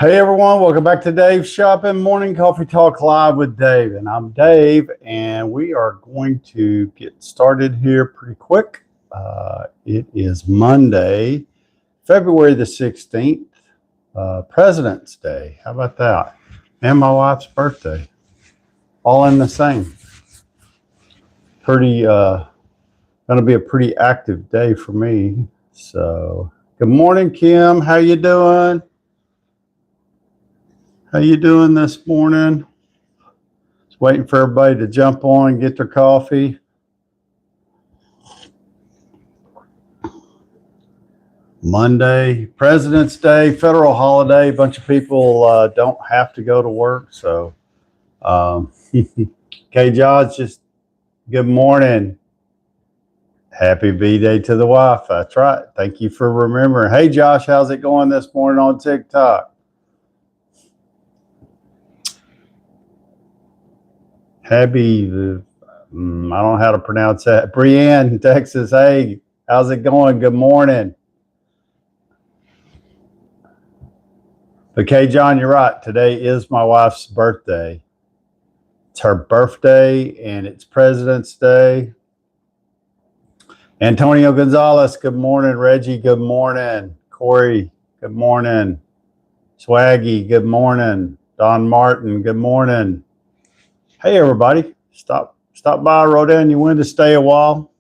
Hey everyone, welcome back to Dave's Shopping Morning Coffee Talk Live with Dave. And I'm Dave, and we are going to get started here pretty quick. It is Monday, February the 16th, President's Day. How about that? And my wife's birthday. All in the same. Gonna be a pretty active day for me. So, good morning, Kim. How you doing? How you doing this morning? Just waiting for everybody to jump on and get their coffee. Monday, President's Day, federal holiday. A bunch of people don't have to go to work. So, okay, Josh, just good morning. Happy B-Day to the wife. That's right. Thank you for remembering. Hey, Josh, how's it going this morning on TikTok? Happy, I don't know how to pronounce that. Brienne, Texas. Hey, how's it going? Good morning. Okay, John, you're right. Today is my wife's birthday. It's her birthday, and it's President's Day. Antonio Gonzalez, good morning. Reggie, good morning. Corey, good morning. Swaggy, good morning. Don Martin, good morning. Hey everybody, stop by, roll down your window, stay a while.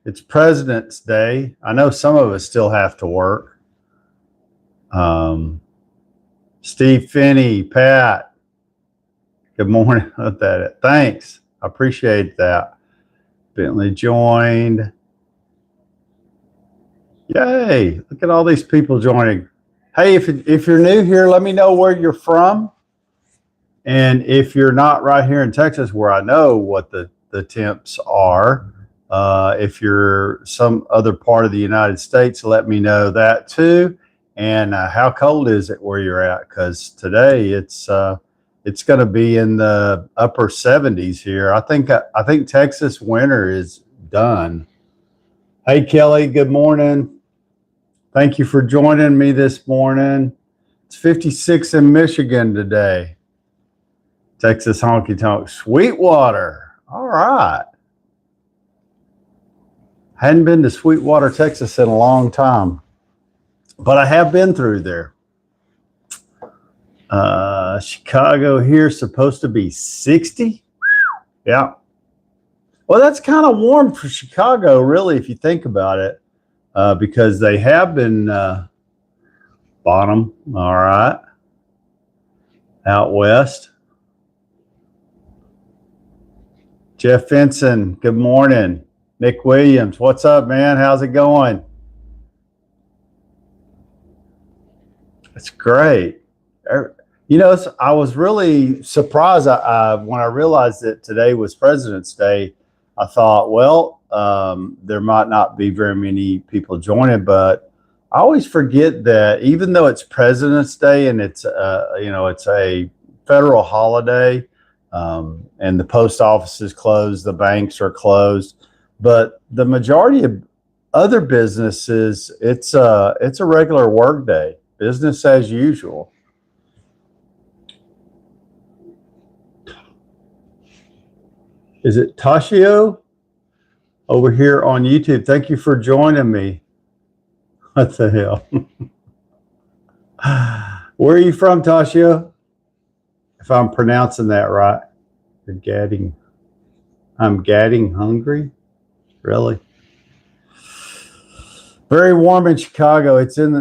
It's President's Day. I know some of us still have to work. Steve Finney, Pat, good morning. Thanks, I appreciate that. Bentley joined. Yay, look at all these people joining. Hey, if you're new here, let me know where you're from. And if you're not right here in Texas, where I know what the temps are, if you're some other part of the United States, let me know that too. And how cold is it where you're at? Because today it's going to be in the upper 70s here. I think Texas winter is done. Hey Kelly, good morning. Thank you for joining me this morning. It's 56 in Michigan today. Texas honky tonk, Sweetwater. All right. Hadn't been to Sweetwater, Texas in a long time, but I have been through there. Chicago here supposed to be 60. Yeah. Well, that's kind of warm for Chicago, really, if you think about it, because they have been bottom. All right. Out west. Jeff Vinson, good morning. Nick Williams, what's up, man? How's it going? That's great. You know, I was really surprised when I realized that today was President's Day. I thought, well, there might not be very many people joining, but I always forget that even though it's President's Day and it's it's a federal holiday, and the post office is closed, the banks are closed, but the majority of other businesses, it's a regular work day, business as usual. Is it Tashio over here on YouTube? Thank you for joining me. What the hell? Where are you from, Tashio? If I'm pronouncing that right. I'm getting hungry. Really? Very warm in Chicago. It's in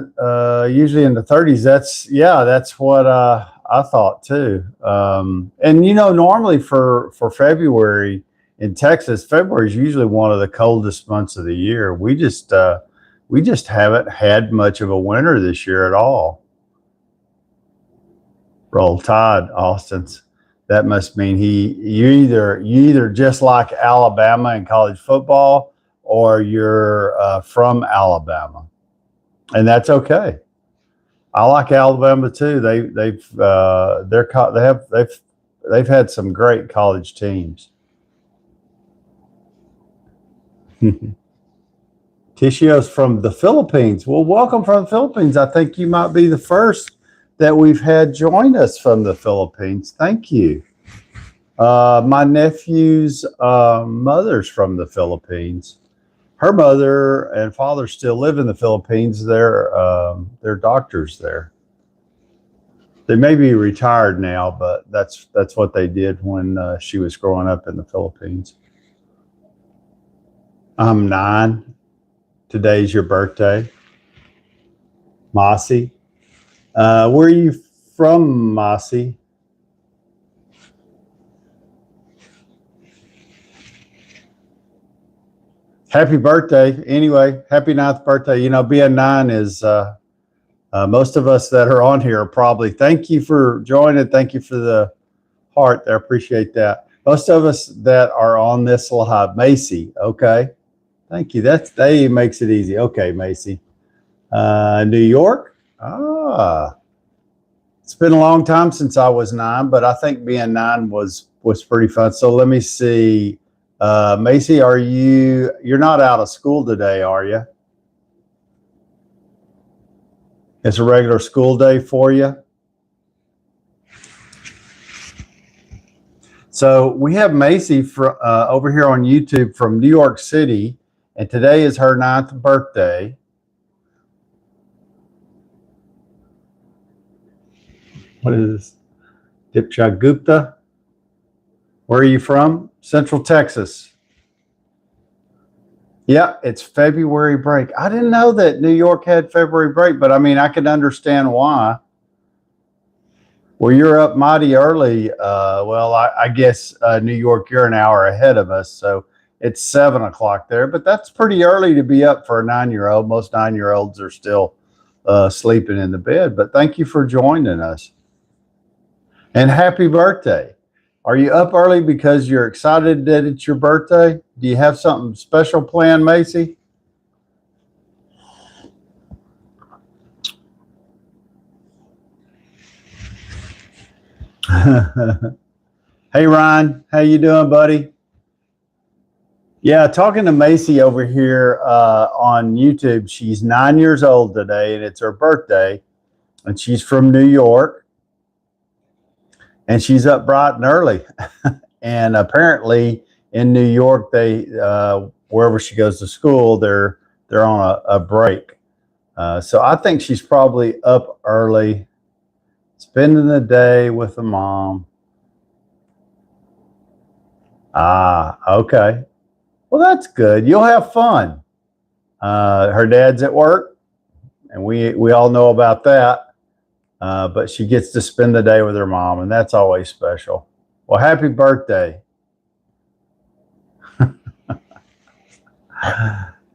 usually in the 30s. That's what I thought too. And you know, normally for February in Texas, February is usually one of the coldest months of the year. We just haven't had much of a winter this year at all. Roll Tide, Austin's. That must mean you either just like Alabama in college football, or you're from Alabama, and that's okay. I like Alabama too. They've had some great college teams. Tishio's from the Philippines. Well, welcome from the Philippines. I think you might be the first that we've had join us from the Philippines. Thank you. My nephew's mother's from the Philippines. Her mother and father still live in the Philippines. They're doctors there. They may be retired now, but that's what they did when she was growing up in the Philippines. I'm 9. Today's your birthday, Mossy. Where are you from, Mossy? Happy birthday. Anyway, happy 9th birthday. You know, being 9 is, most of us that are on here probably, thank you for joining. Thank you for the heart. I appreciate that. Most of us that are on this live, Macy, okay. Thank you. That makes it easy. Okay, Macy. New York. It's been a long time since I was 9, but I think being 9 was pretty fun. So let me see. Macy, you're not out of school today, are you? It's a regular school day for you. So we have Macy over here on YouTube from New York City, and today is her 9th birthday. What is this? Dipcha Gupta. Where are you from? Central Texas. Yeah, it's February break. I didn't know that New York had February break, but I mean, I can understand why. Well, you're up mighty early. Well, I guess New York, you're an hour ahead of us, so it's 7 o'clock there. But that's pretty early to be up for a 9-year-old. Most 9-year-olds are still sleeping in the bed. But thank you for joining us. And happy birthday. Are you up early because you're excited that it's your birthday? Do you have something special planned, Macy? Hey, Ryan. How you doing, buddy? Yeah, talking to Macy over here on YouTube. She's 9 years old today, and it's her birthday. And she's from New York. And she's up bright and early. And apparently in New York, they wherever she goes to school, they're on a break. So I think she's probably up early, spending the day with the mom. Okay. Well, that's good. You'll have fun. Her dad's at work, and we all know about that. But she gets to spend the day with her mom, and that's always special. Well, happy birthday.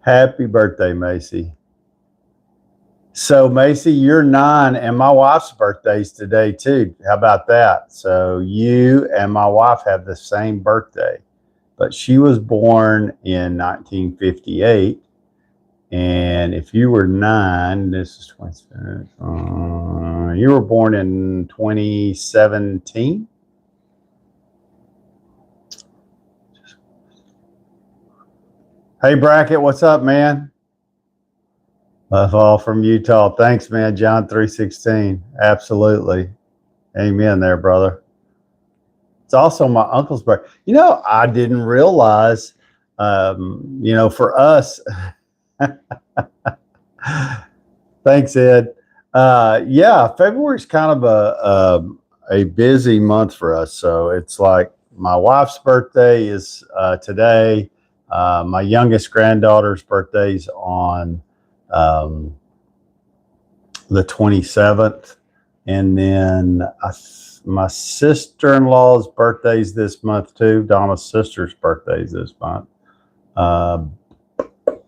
Happy birthday, Macy. So, Macy, you're 9, and my wife's birthday's today, too. How about that? So you and my wife have the same birthday, but she was born in 1958. And if you were 9, this is 27. You were born in 2017. Hey, Brackett, what's up, man? Love all from Utah. Thanks, man. John 3:16. Absolutely. Amen there, brother. It's also my uncle's birthday. You know, I didn't realize, for us. Thanks, Ed. Yeah, February's kind of a busy month for us. So it's like my wife's birthday is today. My youngest granddaughter's birthday's on the 27th. And then my sister-in-law's birthday's this month too. Donna's sister's birthday's this month.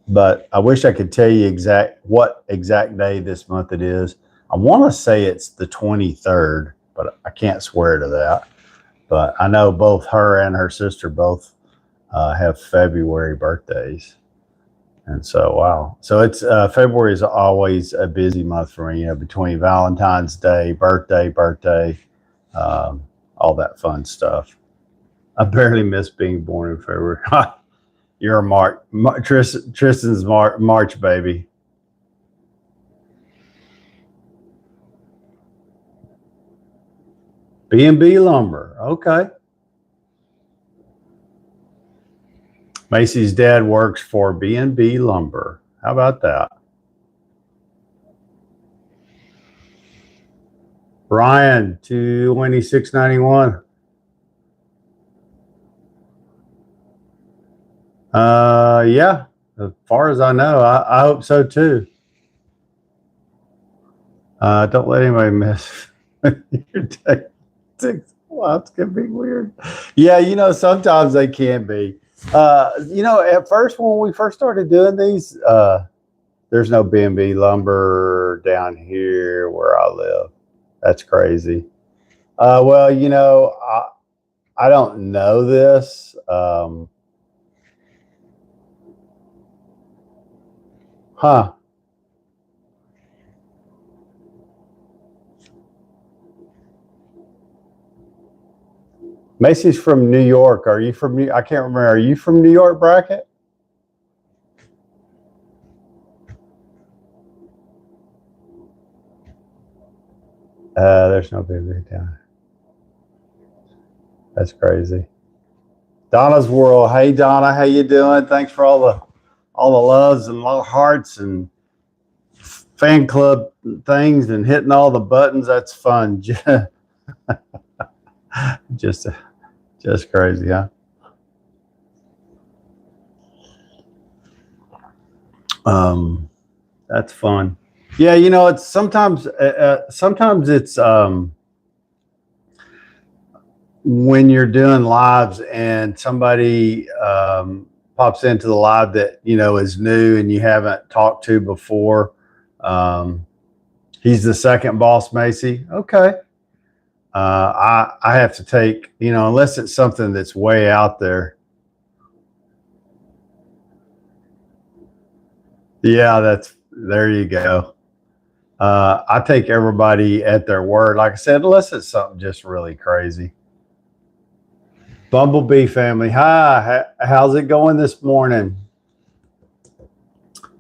But I wish I could tell you what exact day this month it is. I want to say it's the 23rd, but I can't swear to that. But I know both her and her sister both have February birthdays. And so, wow. So it's February is always a busy month for me, between Valentine's Day, birthday, all that fun stuff. I barely miss being born in February. You're a March. Tristan's March baby. B&B Lumber. Okay. Macy's dad works for B&B Lumber. How about that? Ryan, 2691. Yeah, as far as I know, I hope so too. Don't let anybody mess with your tactics. Well, that's gonna be weird. Yeah, sometimes they can be. At first when we first started doing these, there's no B&B Lumber down here where I live. That's crazy. Well, I don't know this. Huh. Macy's from New York. Are you from I can't remember. Are you from New York, Bracket? There's no B&B down. That's crazy. Donna's World. Hey Donna, how you doing? Thanks for all the loves and hearts and fan club things and hitting all the buttons. That's fun. just crazy, huh? That's fun. Yeah, it's sometimes it's when you're doing lives and somebody pops into the live that is new and you haven't talked to before. He's the second boss, Macy. Okay. I have to take, unless it's something that's way out there. Yeah, there you go. I take everybody at their word. Like I said, unless it's something just really crazy. Bumblebee family. Hi, how's it going this morning?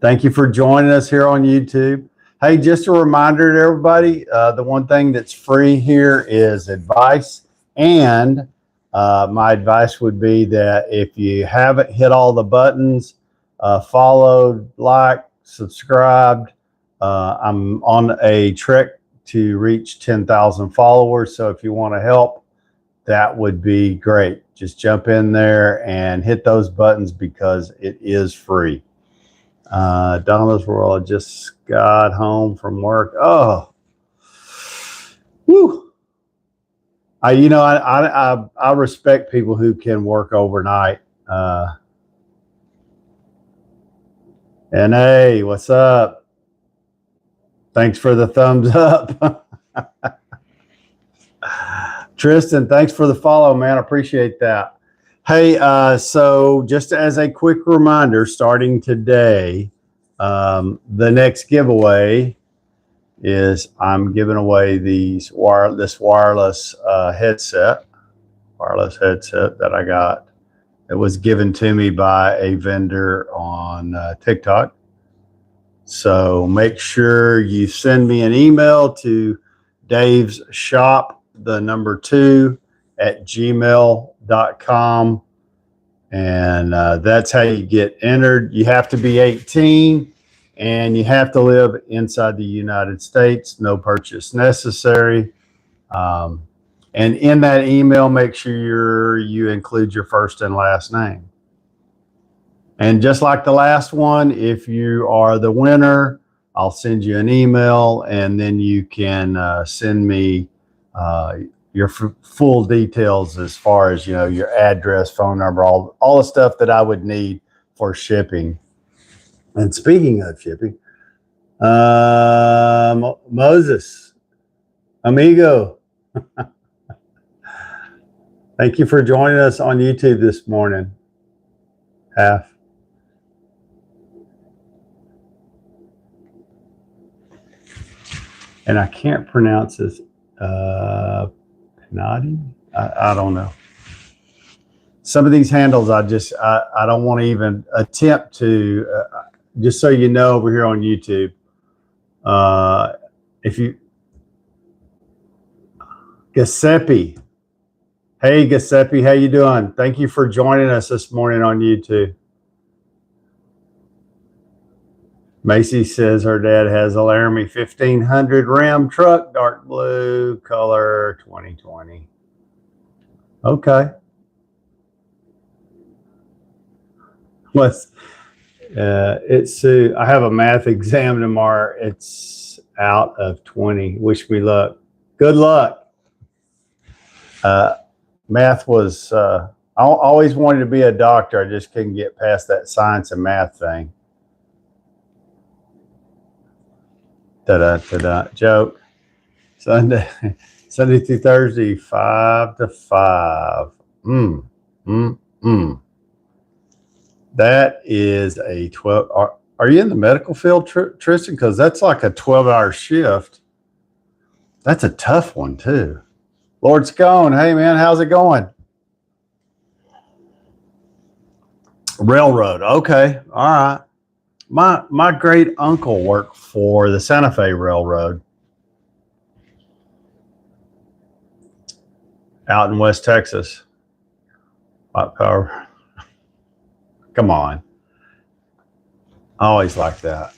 Thank you for joining us here on YouTube. Hey, just a reminder to everybody, the one thing that's free here is advice. And my advice would be that if you haven't hit all the buttons, followed, liked, subscribed, I'm on a trek to reach 10,000 followers. So if you want to help, that would be great. Just jump in there and hit those buttons because it is free. Donna's World, I just got home from work. Oh, whew. I respect people who can work overnight. And hey, what's up? Thanks for the thumbs up. Tristan, thanks for the follow, man. I appreciate that. Hey, so just as a quick reminder, starting today, the next giveaway is I'm giving away this wireless headset that I got. It was given to me by a vendor on TikTok. So make sure you send me an email to Dave's Shop, the number 2 at gmail.com. And that's how you get entered. You have to be 18 and you have to live inside the United States. No purchase necessary. And in that email, make sure you include your first and last name. And just like the last one, if you are the winner, I'll send you an email and then you can send me your full details as far as, your address, phone number, all the stuff that I would need for shipping. And speaking of shipping, Moses, amigo, thank you for joining us on YouTube this morning. Half. And I can't pronounce this. Penati? I don't know. Some of these handles, I don't want to even attempt to. Just so you know, over here on YouTube, if you Giuseppe. Hey, Giuseppe, how you doing? Thank you for joining us this morning on YouTube. Macy says her dad has a Laramie 1500 Ram truck, dark blue color, 2020. Okay. I have a math exam tomorrow. It's out of 20. Wish me luck. Good luck. Math was, I always wanted to be a doctor. I just couldn't get past that science and math thing. Joke. Sunday through Thursday, 5 to 5. That is a 12. Are you in the medical field, Tristan? Because that's like a 12-hour shift. That's a tough one, too. Lord Scone, hey, man, how's it going? Railroad. Okay. All right. My great uncle worked for the Santa Fe Railroad out in West Texas. Hot power. Come on. I always like that.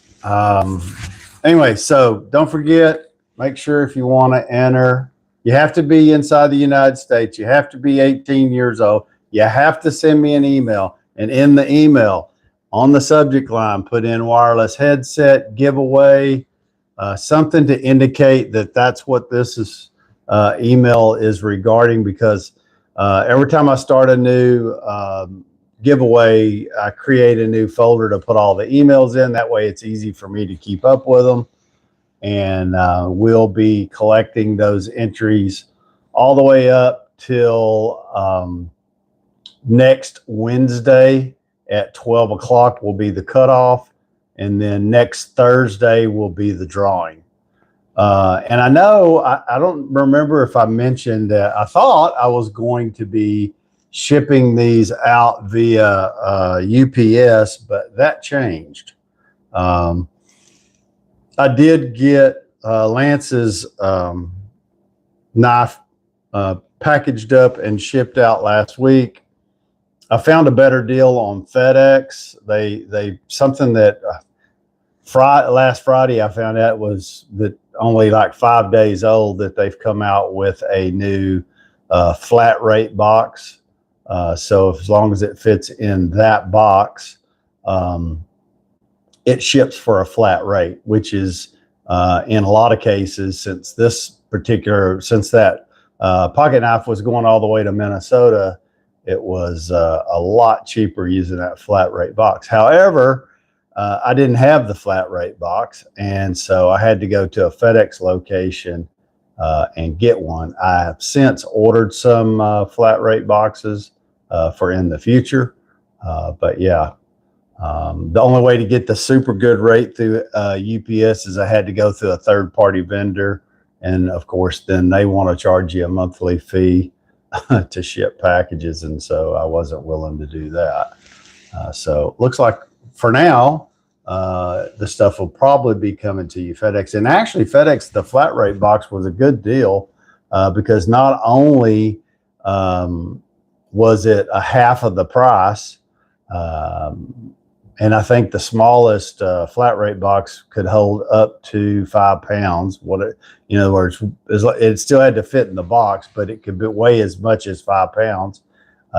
Anyway, so don't forget, make sure if you want to enter, you have to be inside the United States. You have to be 18 years old. You have to send me an email. And in the email, on the subject line, put in wireless headset giveaway, something to indicate that that's what this email is regarding, because every time I start a new giveaway, I create a new folder to put all the emails in. That way it's easy for me to keep up with them. And we'll be collecting those entries all the way up till next Wednesday at 12 o'clock will be the cutoff. And then next Thursday will be the drawing. And I know, I don't remember if I mentioned that I thought I was going to be shipping these out via UPS, but that changed. I did get Lance's knife packaged up and shipped out last week. I found a better deal on FedEx. They something that last Friday I found out was that only like 5 days old, that they've come out with a new flat rate box. So as long as it fits in that box, it ships for a flat rate, which is in a lot of cases, since that pocket knife was going all the way to Minnesota, it was a lot cheaper using that flat rate box. However, I didn't have the flat rate box, and so I had to go to a FedEx location and get one. I have since ordered some flat rate boxes for in the future, but yeah, the only way to get the super good rate through UPS is I had to go through a third-party vendor, and of course then they want to charge you a monthly fee to ship packages, and so I wasn't willing to do that. So looks like for now the stuff will probably be coming to you FedEx. And actually FedEx, the flat rate box was a good deal because not only was it a half of the price, and I think the smallest flat rate box could hold up to 5 pounds. In other words, it still had to fit in the box, but it could weigh as much as 5 pounds,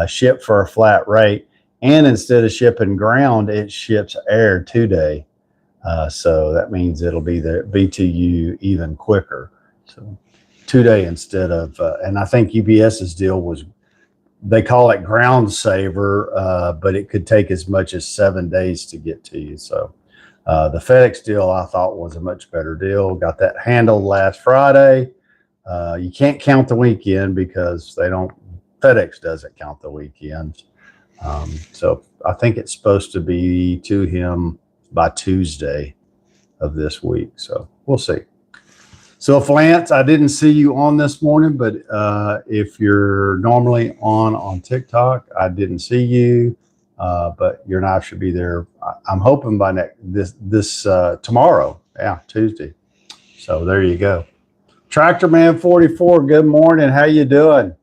shipped for a flat rate. And instead of shipping ground, it ships air 2-day. So that means it'll be to you even quicker. So 2-day instead of, and I think UPS's deal was, they call it ground saver, but it could take as much as 7 days to get to you. So the FedEx deal I thought was a much better deal. Got that handled last Friday. You can't count the weekend because FedEx doesn't count the weekends. So I think it's supposed to be to him by Tuesday of this week. So we'll see. So if Lance, I didn't see you on this morning, but if you're normally on TikTok, I didn't see you, but your knife should be there. I'm hoping by tomorrow. Yeah, Tuesday. So there you go. Tractorman 44, good morning. How you doing?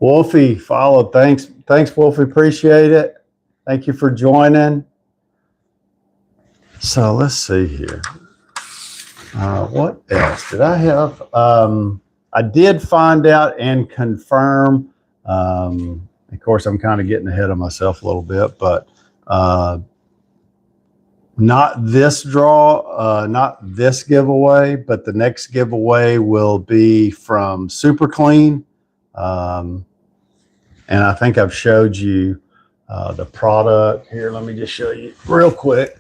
Wolfie followed. Thanks, Wolfie. Appreciate it. Thank you for joining. So let's see here. What else did I have? I did find out and confirm. Of course, I'm kind of getting ahead of myself a little bit, but not this draw, not this giveaway, but the next giveaway will be from Super Clean. And I think I've showed you the product here. Let me just show you real quick.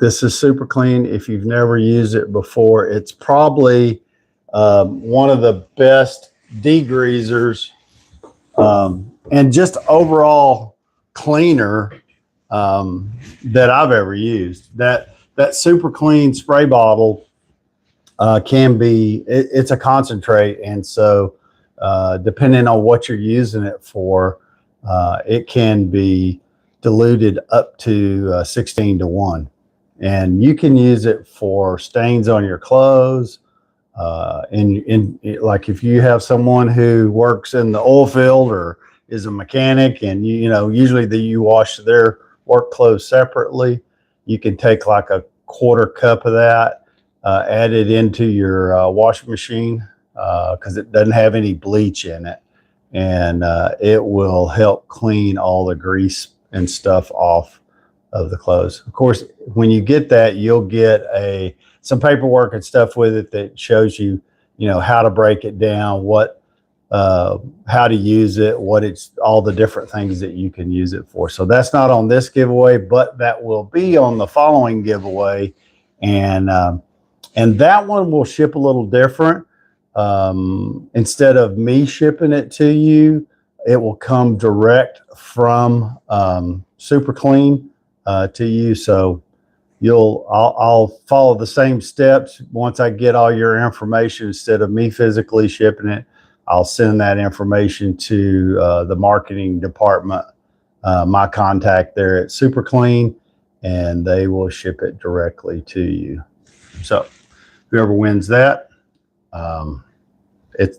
This is Super Clean. If you've never used it before, it's probably one of the best degreasers and just overall cleaner that I've ever used. That Super Clean spray bottle can be, it's a concentrate, and so depending on what you're using it for, it can be diluted up to 16 to 1. And you can use it for stains on your clothes. Like if you have someone who works in the oil field or is a mechanic, and usually you wash their work clothes separately, you can take like a quarter cup of that, add it into your washing machine because it doesn't have any bleach in it, and it will help clean all the grease and stuff off of the clothes. Of course, when you get that, you'll get some paperwork and stuff with it that shows you, how to break it down, how to use it, all the different things that you can use it for. So that's not on this giveaway, but that will be on the following giveaway, and that one will ship a little different. Instead of me shipping it to you, it will come direct from Super Clean to you. So I'll follow the same steps. Once I get all your information, instead of me physically shipping it, I'll send that information to the marketing department, my contact there at Super Clean, and they will ship it directly to you. So whoever wins that,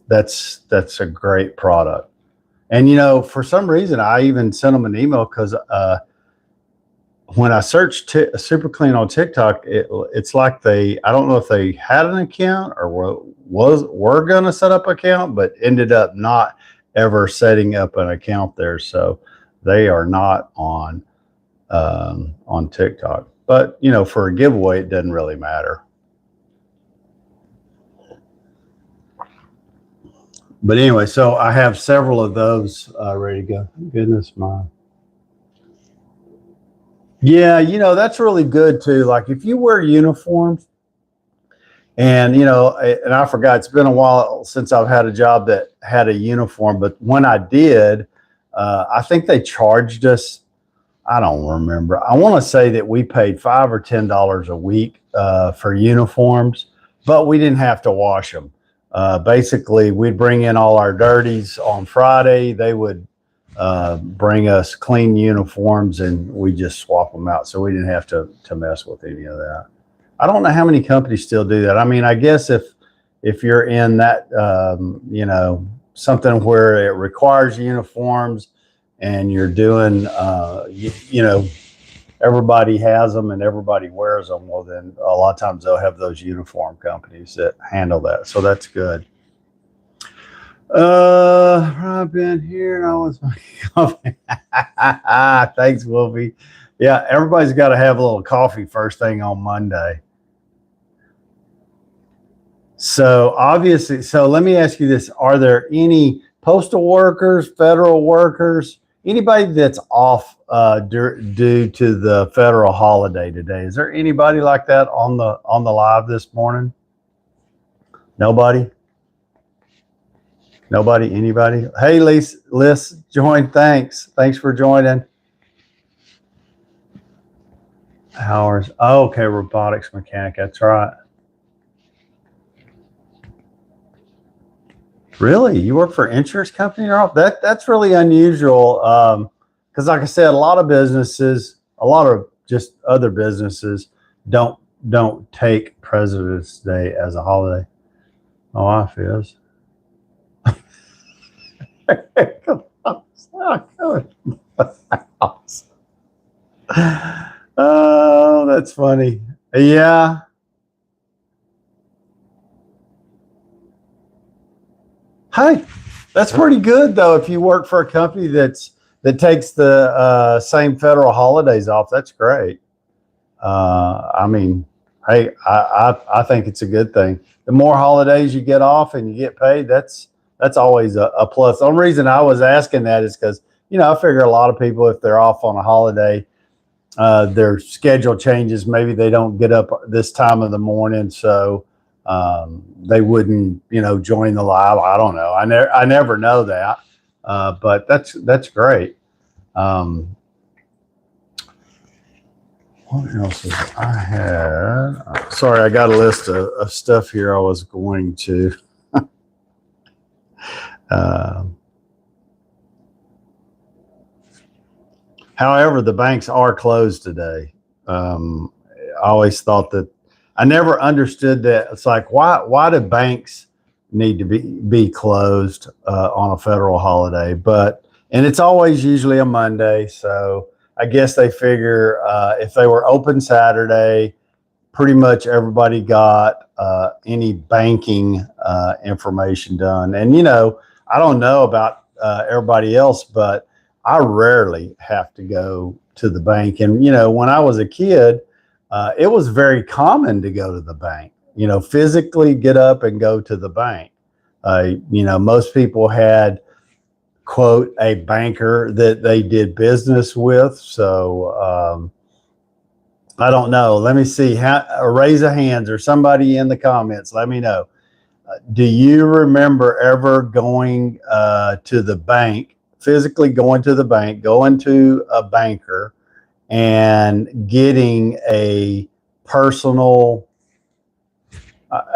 that's a great product. And for some reason, I even sent them an email because when I searched Super Clean on TikTok, it's like I don't know if they had an account or were going to set up an account, but ended up not ever setting up an account there. So they are not on TikTok. But, for a giveaway, it doesn't really matter. But anyway, so I have several of those ready to go. Goodness mine. Yeah, that's really good too. Like if you wear uniforms, and and I forgot, it's been a while since I've had a job that had a uniform, but when I did, I think they charged us, I don't remember. I want to say that we paid $5 or $10 a week for uniforms, but we didn't have to wash them. Basically, we'd bring in all our dirties on Friday. They would bring us clean uniforms, and we just swap them out. So we didn't have to mess with any of that. I don't know how many companies still do that. I mean, I guess if you're in that, something where it requires uniforms and you're doing, everybody has them and everybody wears them, well, then a lot of times they'll have those uniform companies that handle that. So that's good. I've been here and I was coffee. Thanks, Wolfie. Yeah, everybody's got to have a little coffee first thing on Monday. So obviously, let me ask you this. Are there any postal workers, federal workers, anybody that's off due to the federal holiday today? Is there anybody like that on the live this morning? Nobody? Nobody? Anybody? Hey, Liz joined. Thanks for joining. Hours. Oh, okay, robotics mechanic. That's right. Really? You work for an insurance company? Or that's really unusual. Because like I said, a lot of just other businesses don't don't take President's Day as a holiday. My wife is. Oh, that's funny. Yeah. Hey, that's pretty good though. If you work for a company that takes the same federal holidays off, that's great. I mean, hey, I think it's a good thing. The more holidays you get off and you get paid, that's always a plus. The only reason I was asking that is because I figure a lot of people, if they're off on a holiday, their schedule changes. Maybe they don't get up this time of the morning, so they wouldn't, join the live. I don't know. I never know that, but that's great. Um, what else is I had? Sorry, I got a list of stuff here. I was going to. However, the banks are closed today. I always thought that I never understood that. It's like why do banks need to be closed on a federal holiday? And it's always usually a Monday, so I guess they figure if they were open Saturday, pretty much everybody got any banking information done. And I don't know about everybody else, but I rarely have to go to the bank. And when I was a kid, it was very common to go to the bank. Physically get up and go to the bank. Most people had, quote, a banker that they did business with. So I don't know. Let me see. Raise a hands or somebody in the comments. Let me know. Do you remember ever going to the bank, physically going to the bank, going to a banker and getting a personal,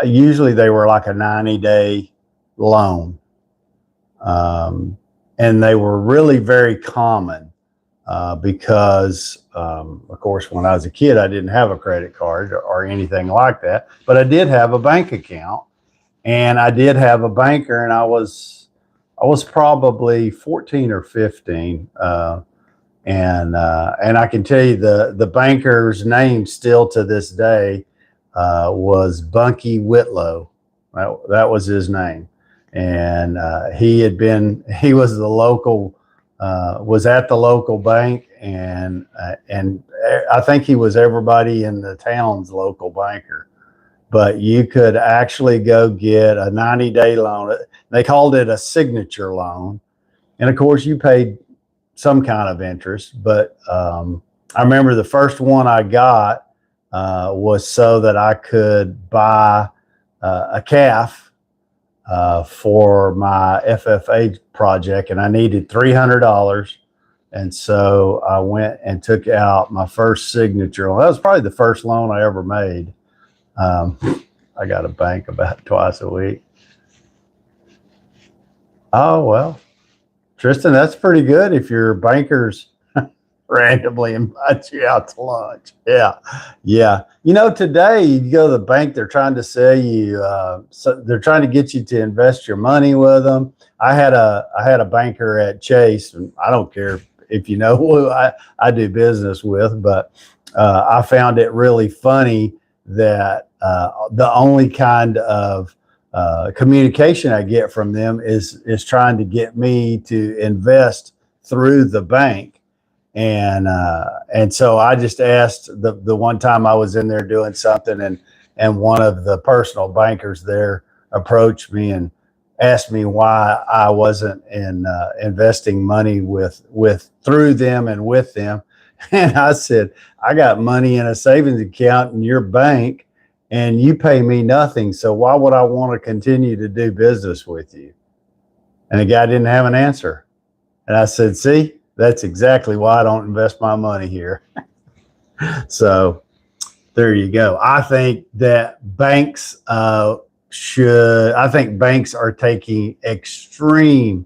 usually they were like a 90-day loan. And they were really very common because, of course, when I was a kid, I didn't have a credit card or anything like that, but I did have a bank account and I did have a banker, and I was probably 14 or 15. And I can tell you the banker's name still to this day was Bunky Whitlow. That was his name. And he was was at the local bank, and I think he was everybody in the town's local banker. But you could actually go get a 90-day loan. They called it a signature loan, and of course you paid some kind of interest. But I remember the first one I got was so that I could buy a calf for my FFA project, and I needed $300. And so I went and took out my first signature loan. That was probably the first loan I ever made. I got a bank about twice a week. Oh, well, Tristan, that's pretty good if your bankers randomly invite you out to lunch. Yeah. Yeah. Today you go to the bank, they're trying to sell you, so they're trying to get you to invest your money with them. I had a banker at Chase, and I don't care if you know who I do business with, but I found it really funny that the only kind of communication I get from them is trying to get me to invest through the bank. And so I just asked the one time I was in there doing something, and one of the personal bankers there approached me and asked me why I wasn't investing money through them and with them. And I said, I got money in a savings account in your bank and you pay me nothing. So why would I want to continue to do business with you? And the guy didn't have an answer. And I said, see, that's exactly why I don't invest my money here. So there you go. I think that banks I think banks are taking extreme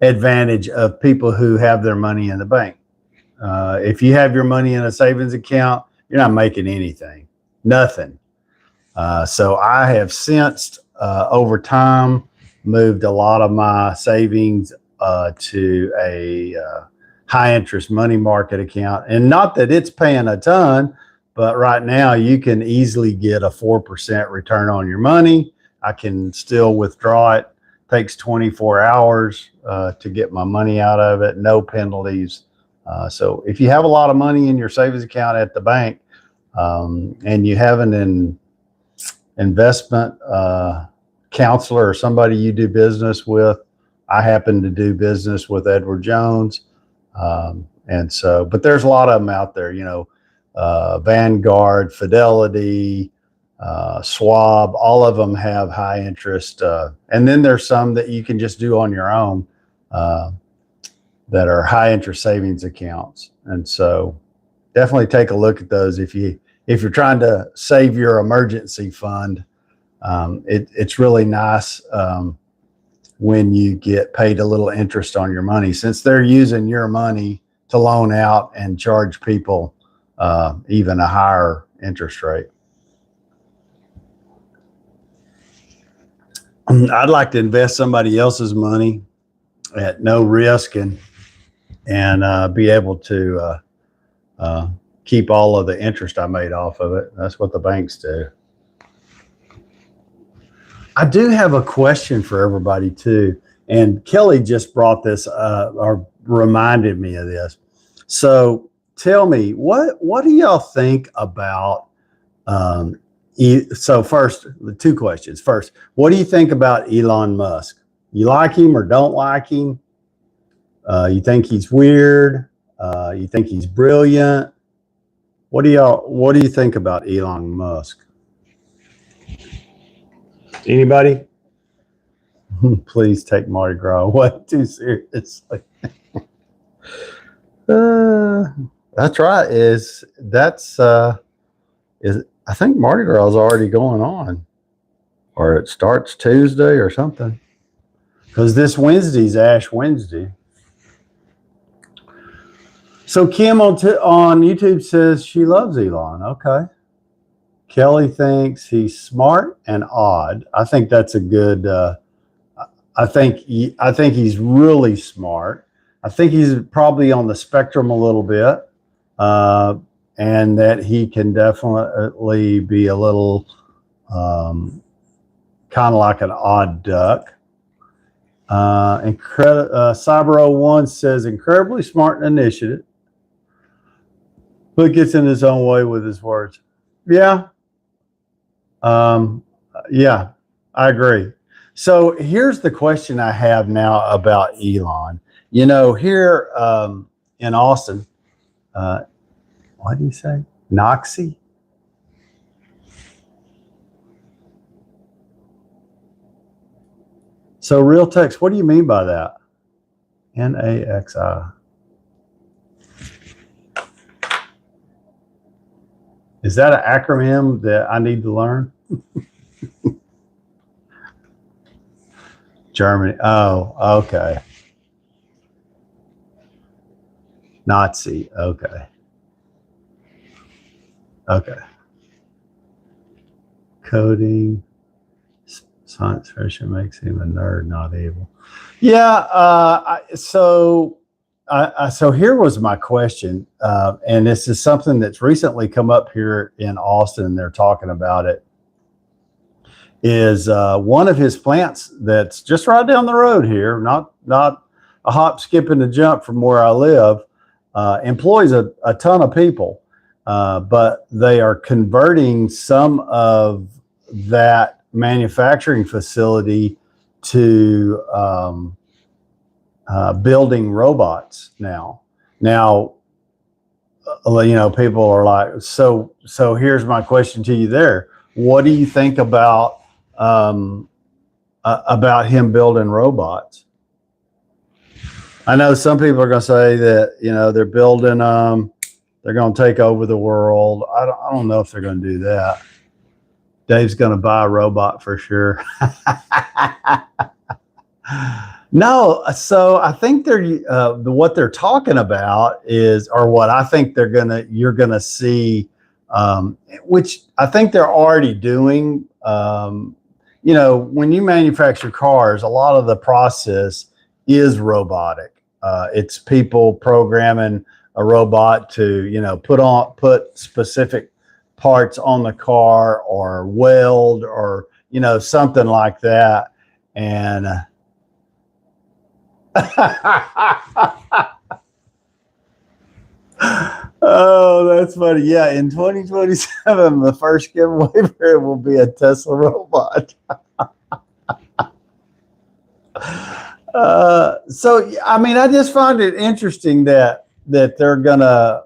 advantage of people who have their money in the bank. If you have your money in a savings account, you're not making anything, nothing. So I have since over time moved a lot of my savings to a high interest money market account. And not that it's paying a ton, but right now you can easily get a 4% return on your money. I can still withdraw it. Takes 24 hours to get my money out of it, no penalties. So if you have a lot of money in your savings account at the bank and you have an investment counselor or somebody you do business with, I happen to do business with Edward Jones. And so, but there's a lot of them out there, Vanguard, Fidelity, Schwab, all of them have high interest. And then there's some that you can just do on your own that are high interest savings accounts. And so definitely take a look at those. If you're trying to save your emergency fund, it's really nice when you get paid a little interest on your money, since they're using your money to loan out and charge people even a higher interest rate. I'd like to invest somebody else's money at no risk and be able to keep all of the interest I made off of it. That's what the banks do. I do have a question for everybody too. And Kelly just brought this or reminded me of this. So tell me, what do y'all think about so first, the two questions. First, what do you think about Elon Musk? You like him or don't like him? You think he's weird? You think he's brilliant? What do you think about Elon Musk? Anybody? Please take Mardi Gras way too seriously. That's right. I think Mardi Gras is already going on, or it starts Tuesday or something, because this Wednesday's Ash Wednesday. So Kim on YouTube says she loves Elon. Okay. Kelly thinks he's smart and odd. I think that's a good. I think he's really smart. I think he's probably on the spectrum a little bit. And that he can definitely be a little kind of like an odd duck. Cyber01 says incredibly smart and initiative, but gets in his own way with his words. Yeah. Yeah, I agree. So here's the question I have now about Elon. Here in Austin, what do you say? Noxie? So real text, what do you mean by that? Naxi. Is that an acronym that I need to learn? Germany. Oh, okay. Nazi. Okay. Okay. Coding. Science fiction makes him a nerd, not evil. Yeah. So here was my question, and this is something that's recently come up here in Austin. They're talking about it. Is one of his plants that's just right down the road here, not a hop, skip, and a jump from where I live, employs a ton of people, but they are converting some of that manufacturing facility to building robots now. People are like, so here's my question to you there. What do you think about him building robots? I know some people are going to say that, they're building they're going to take over the world. I don't know if they're going to do that. Dave's going to buy a robot for sure. No, so I think what they're talking about is, or what I think you're gonna see, which I think they're already doing. When you manufacture cars, a lot of the process is robotic. It's people programming a robot to, put specific parts on the car or weld or, something like that. And oh, that's funny. Yeah, in 2027, the first giveaway for it will be a Tesla robot. So, I mean, I just find it interesting that they're gonna.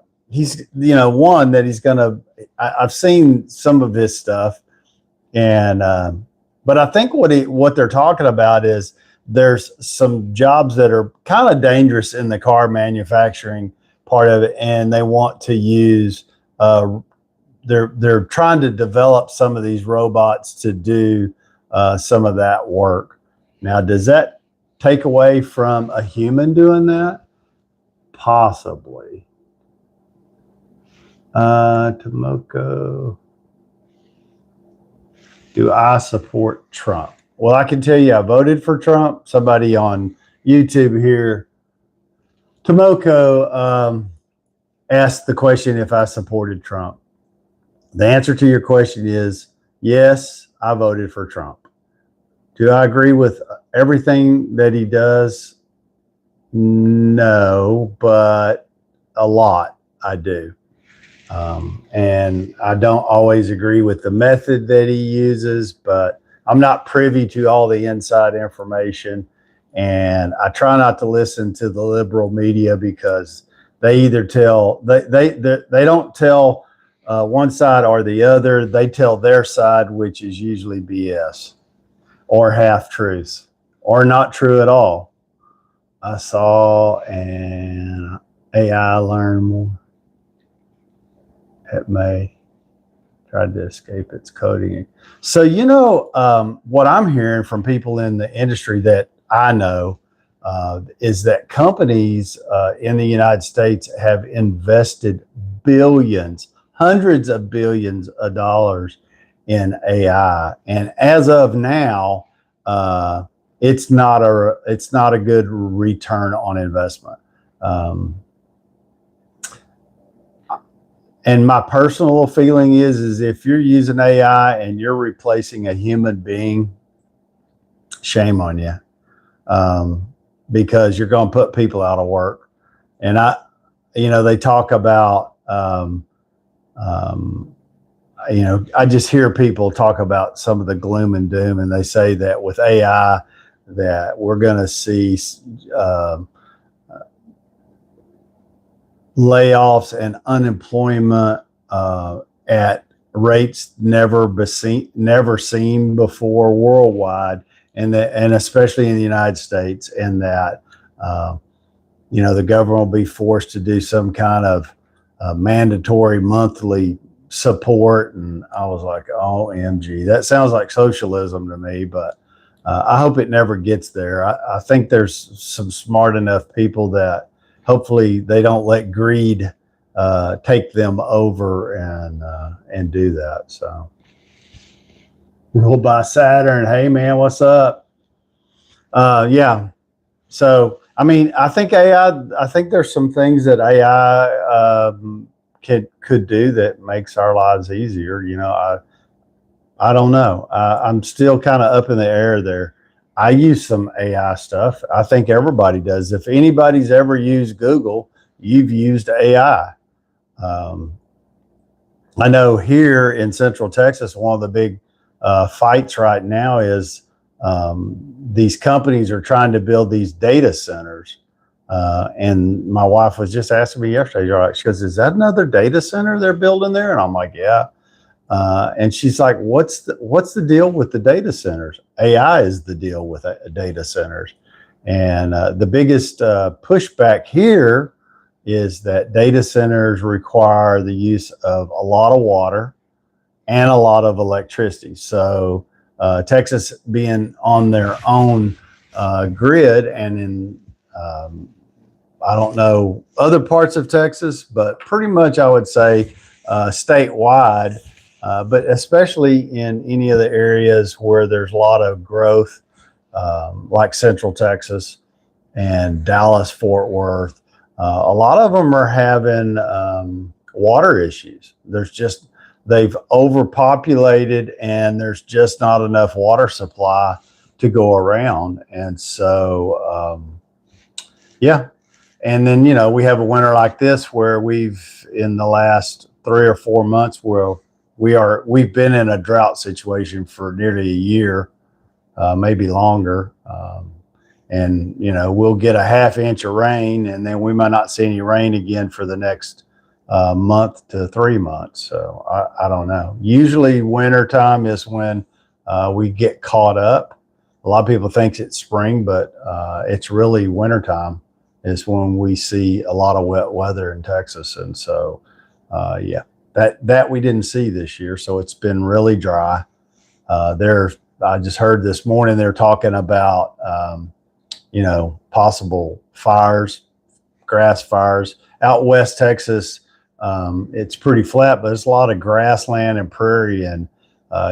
I've seen some of his stuff, and but I think what they're talking about is there's some jobs that are kind of dangerous in the car manufacturing part of it, and they want to use they're trying to develop some of these robots to do some of that work. Now, does that take away from a human doing that? Possibly. Tomoko, do I support Trump? Well, I can tell you I voted for Trump. Somebody on YouTube here, Tomoko, asked the question if I supported Trump. The answer to your question is yes, I voted for Trump. Do I agree with everything that he does? No, but a lot I do. And I don't always agree with the method that he uses, but I'm not privy to all the inside information. And I try not to listen to the liberal media because they either they don't tell one side or the other. They tell their side, which is usually BS or half truths or not true at all. I saw an AI learn more. It may tried to escape its coding. So, what I'm hearing from people in the industry that I know is that companies in the United States have invested billions, hundreds of billions of dollars in AI. And as of now, it's not a good return on investment. And my personal feeling is if you're using AI and you're replacing a human being, shame on you, because you're going to put people out of work. And they talk about, I just hear people talk about some of the gloom and doom, and they say that with AI, that we're going to see layoffs and unemployment at rates never seen before worldwide, and especially in the United States, and that the government will be forced to do some kind of mandatory monthly support. And I was like, OMG, that sounds like socialism to me, but I hope it never gets there. I think there's some smart enough people that hopefully they don't let greed take them over and do that. So, ruled by Saturn. Hey man, what's up? Yeah. So, I mean, I think there's some things that AI could do that makes our lives easier. I don't know. I'm still kind of up in the air there. I use some AI stuff. I think everybody does. If anybody's ever used Google, you've used AI. I know here in Central Texas, one of the big fights right now is these companies are trying to build these data centers. And my wife was just asking me yesterday, she goes, is that another data center they're building there? And I'm like, yeah. And she's like, what's the deal with the data centers? AI is the deal with data centers. And the biggest pushback here is that data centers require the use of a lot of water. and a lot of electricity. So Texas being on their own grid, and in I don't know other parts of Texas, but pretty much I would say statewide, but especially in any of the areas where there's a lot of growth, like Central Texas and Dallas, Fort Worth. A lot of them are having water issues. They've overpopulated, and there's just not enough water supply to go around. And so, yeah. And then, we have a winter like this where in the last 3 or 4 months, where we've been in a drought situation for nearly a year, maybe longer. And, we'll get a half inch of rain, and then we might not see any rain again for the next month to 3 months. So I don't know. Usually winter time is when we get caught up. A lot of people think it's spring, but it's really winter time is when we see a lot of wet weather in Texas. And so, yeah, that we didn't see this year. So it's been really dry. I just heard this morning they're talking about, possible fires, grass fires out West Texas. It's pretty flat, but there's a lot of grassland and prairie, and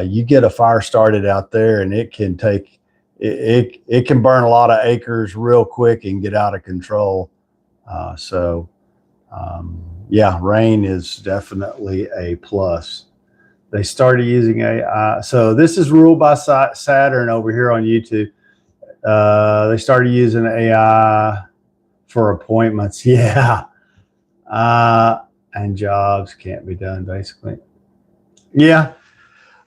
you get a fire started out there, and it can burn a lot of acres real quick and get out of control. Yeah, rain is definitely a plus. They started using AI. So this is ruled by Saturn over here on YouTube. They started using AI for appointments. Yeah. And jobs can't be done, basically. Yeah,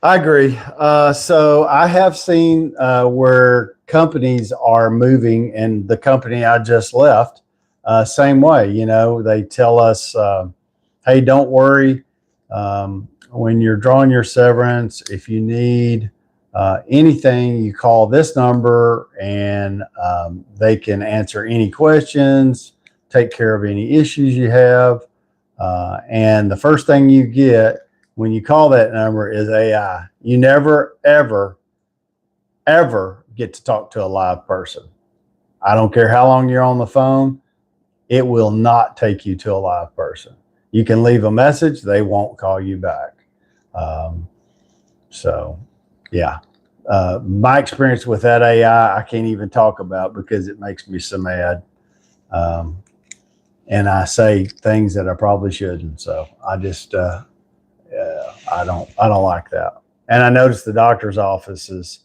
I agree. So I have seen where companies are moving, and the company I just left, same way. They tell us, hey, don't worry. When you're drawing your severance, if you need anything, you call this number, and they can answer any questions, take care of any issues you have. And the first thing you get when you call that number is AI. You never, ever, ever get to talk to a live person. I don't care how long you're on the phone. It will not take you to a live person. You can leave a message. They won't call you back. So, yeah. My experience with that AI, I can't even talk about because it makes me so mad. And I say things that I probably shouldn't. So I just, I don't like that. And I noticed the doctor's offices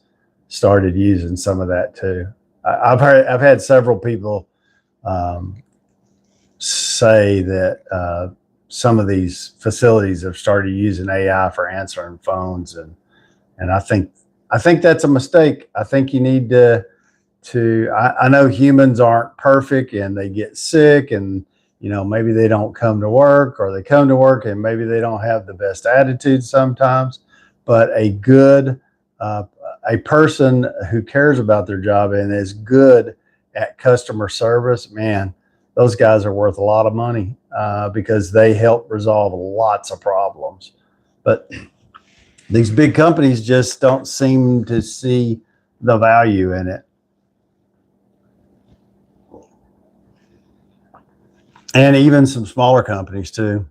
started using some of that too. I've had several people say that some of these facilities have started using AI for answering phones, and I think that's a mistake. I think you need to I know humans aren't perfect, and they get sick, and maybe they don't come to work, or they come to work and maybe they don't have the best attitude sometimes. But a person who cares about their job and is good at customer service, man, those guys are worth a lot of money because they help resolve lots of problems. But these big companies just don't seem to see the value in it. And even some smaller companies too.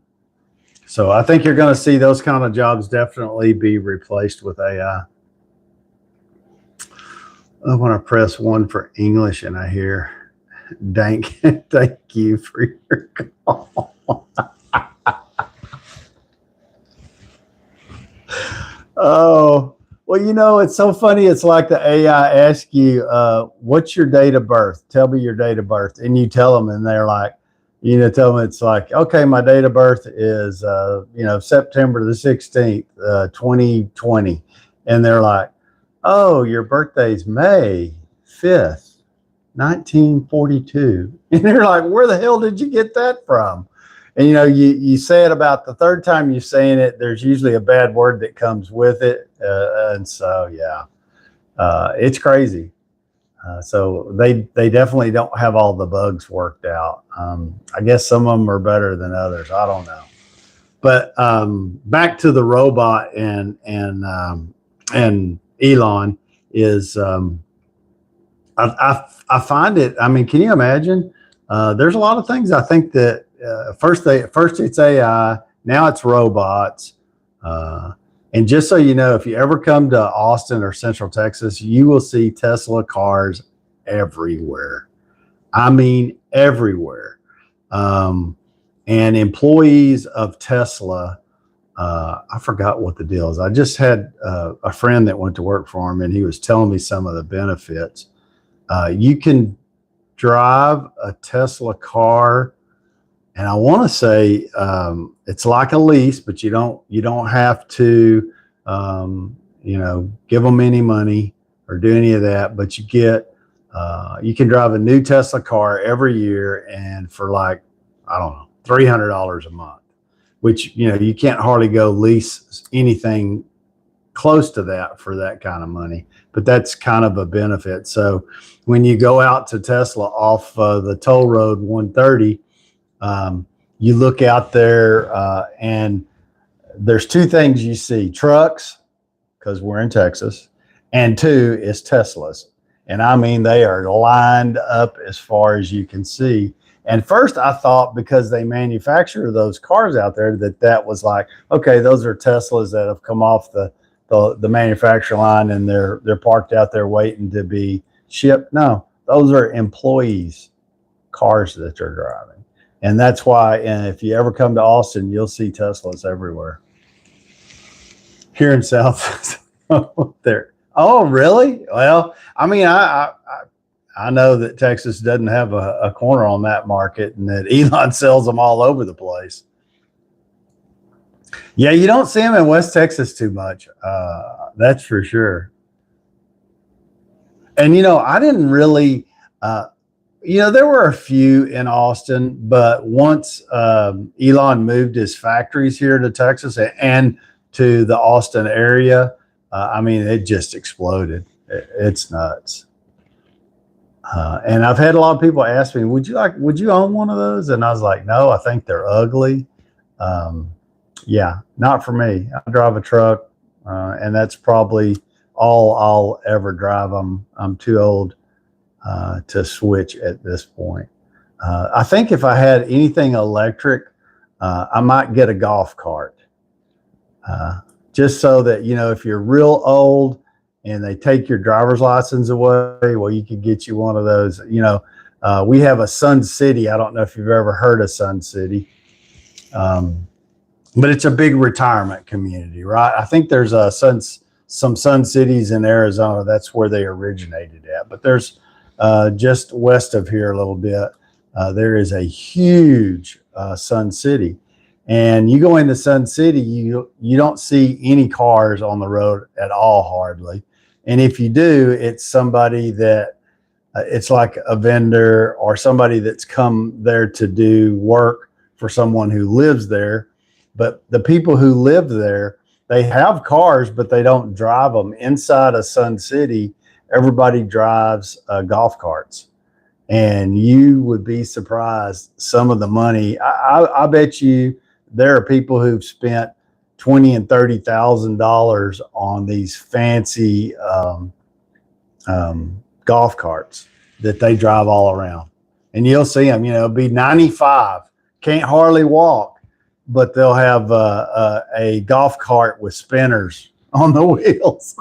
So I think you're going to see those kind of jobs definitely be replaced with AI. I want to press 1 for English, and I hear, thank you for your call. Oh, well, it's so funny. It's like the AI asks you, what's your date of birth? Tell me your date of birth. And you tell them, and they're like, tell them it's like, okay, my date of birth is, September the 16th, 2020. And they're like, oh, your birthday's May 5th, 1942. And they're like, where the hell did you get that from? And, you say it about the third time you're saying it, there's usually a bad word that comes with it. And so, yeah, it's crazy. So they definitely don't have all the bugs worked out. I guess some of them are better than others. I don't know. But back to the robot and Elon is I find it. I mean, can you imagine? There's a lot of things I think that first it's AI, now it's robots. And just so you know, if you ever come to Austin or Central Texas, you will see Tesla cars everywhere. I mean, everywhere. And employees of Tesla, I forgot what the deal is. I just had a friend that went to work for him, and he was telling me some of the benefits. You can drive a Tesla car, and I want to say it's like a lease, but you don't have to give them any money or do any of that. But you can drive a new Tesla car every year, and for like, I don't know, $300 a month, which you can't hardly go lease anything close to that for that kind of money. But that's kind of a benefit. So when you go out to Tesla off the toll road 130, you look out there and there's two things you see: trucks, because we're in Texas, and two is Teslas. And I mean, they are lined up as far as you can see. And first I thought, because they manufacture those cars out there, that was like, okay, those are Teslas that have come off the manufacturing line and they're parked out there waiting to be shipped. No, those are employees' cars that they're driving. And that's why, and if you ever come to Austin, you'll see Teslas everywhere. Here in South there. Oh, really? Well, I mean, I know that Texas doesn't have a corner on that market, and that Elon sells them all over the place. Yeah, you don't see them in West Texas too much. That's for sure. And, I didn't really, there were a few in Austin, but once Elon moved his factories here to Texas and to the Austin area, I mean, it just exploded. It's nuts. And I've had a lot of people ask me, would you own one of those? And I was like, no, I think they're ugly. Yeah, not for me. I drive a truck, and that's probably all I'll ever drive. I'm too old to switch at this point. I think if I had anything electric, I might get a golf cart. Just so that, if you're real old and they take your driver's license away, well, you could get you one of those. We have a Sun City. I don't know if you've ever heard of Sun City, but it's a big retirement community, right? I think there's some Sun Cities in Arizona. That's where they originated at. But there's just west of here a little bit, there is a huge Sun City. And you go into Sun City, you don't see any cars on the road at all, hardly. And if you do, it's somebody that it's like a vendor or somebody that's come there to do work for someone who lives there. But the people who live there, they have cars, but they don't drive them. Inside of Sun City, everybody drives golf carts. And you would be surprised some of the money. I bet you there are people who've spent $20,000 and $30,000 on these fancy golf carts that they drive all around. And you'll see them, it'll be 95, can't hardly walk, but they'll have a golf cart with spinners on the wheels.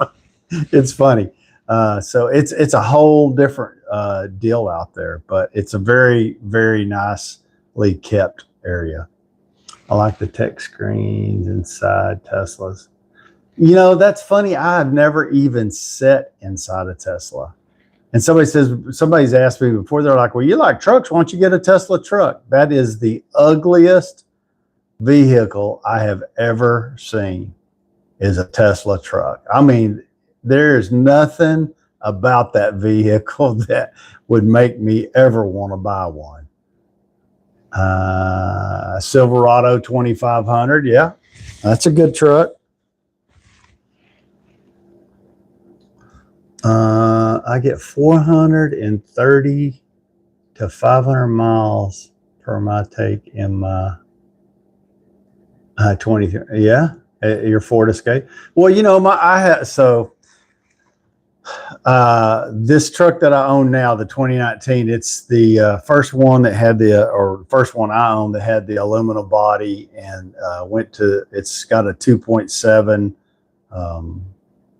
It's funny. So it's a whole different deal out there, but it's a very, very nicely kept area. I like the tech screens inside Teslas. That's funny. I've never even sat inside a Tesla. And somebody's asked me before, they're like, well, you like trucks, why don't you get a Tesla truck? That is the ugliest vehicle I have ever seen, is a Tesla truck. I mean, there is nothing about that vehicle that would make me ever want to buy one. Silverado 2500. Yeah, that's a good truck. I get 430 to 500 miles per my take in my 23. Yeah. Your Ford Escape. Well, you know, I had, so this truck that I own now, the 2019, it's the first one that had or first one I owned that had the aluminum body, and it's got a 2.7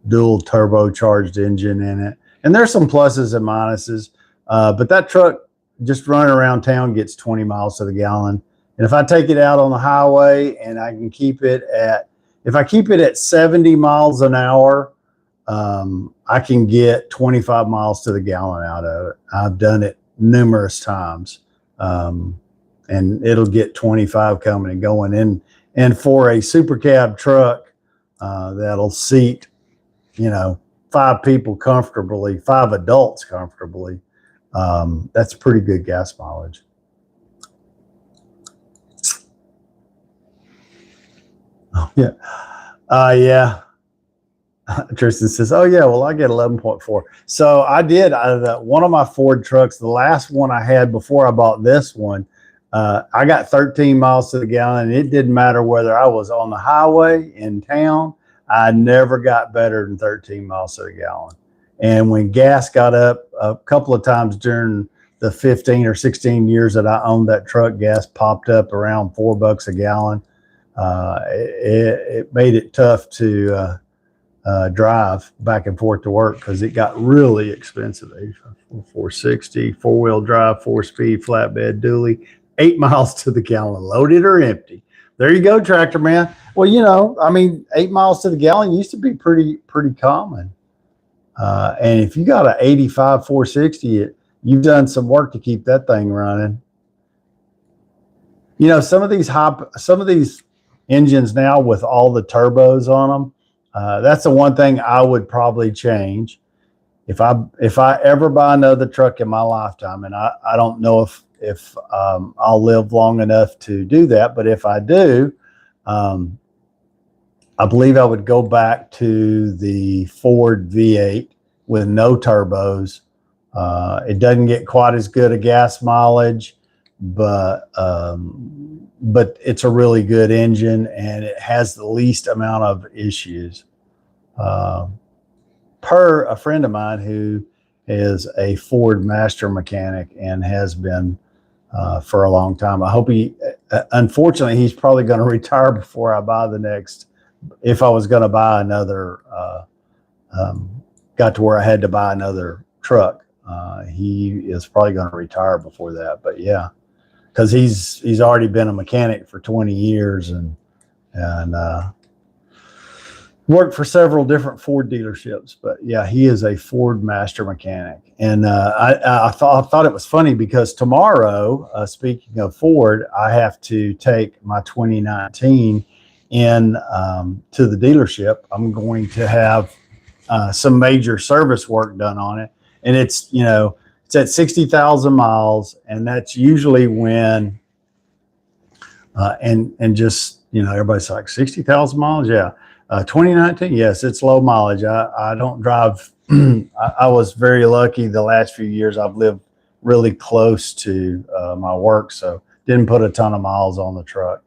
dual turbocharged engine in it. And there's some pluses and minuses, but that truck just running around town gets 20 miles to the gallon. And if I take it out on the highway and I can keep it if I keep it at 70 miles an hour, I can get 25 miles to the gallon out of it. I've done it numerous times. And it'll get 25 coming and going in. And for a super cab truck, that'll seat, 5 people comfortably, 5 adults comfortably. That's pretty good gas mileage. Oh, yeah. Yeah. Tristan says, oh, yeah, well, I get 11.4. So I did one of my Ford trucks, the last one I had before I bought this one, I got 13 miles to the gallon. And it didn't matter whether I was on the highway, in town. I never got better than 13 miles to the gallon. And when gas got up a couple of times during the 15 or 16 years that I owned that truck, gas popped up around $4 a gallon. It made it tough to drive back and forth to work because it got really expensive. 460, 4-wheel drive, 4-speed, flatbed, dually, 8 miles to the gallon, loaded or empty. There you go, tractor man. Well, 8 miles to the gallon used to be pretty common. And if you got an 85 460, you've done some work to keep that thing running. Some of these engines now with all the turbos on them, that's the one thing I would probably change if I ever buy another truck in my lifetime. And I don't know if I'll live long enough to do that, but if I do, I believe I would go back to the Ford V8 with no turbos. It doesn't get quite as good a gas mileage, but it's a really good engine and it has the least amount of issues. Per a friend of mine who is a Ford master mechanic and has been for a long time. I hope unfortunately, he's probably going to retire before I buy the next. If I was going to buy another, got to where I had to buy another truck, he is probably going to retire before that. But yeah, because he's already been a mechanic for 20 years and worked for several different Ford dealerships. But yeah, he is a Ford master mechanic. And I thought it was funny because tomorrow, speaking of Ford, I have to take my 2019 in to the dealership. I'm going to have some major service work done on it. And it's at 60,000 miles. And that's usually when, and just, everybody's like 60,000 miles. Yeah. 2019. Yes, it's low mileage. I don't drive. I was very lucky the last few years. I've lived really close to my work. So didn't put a ton of miles on the truck.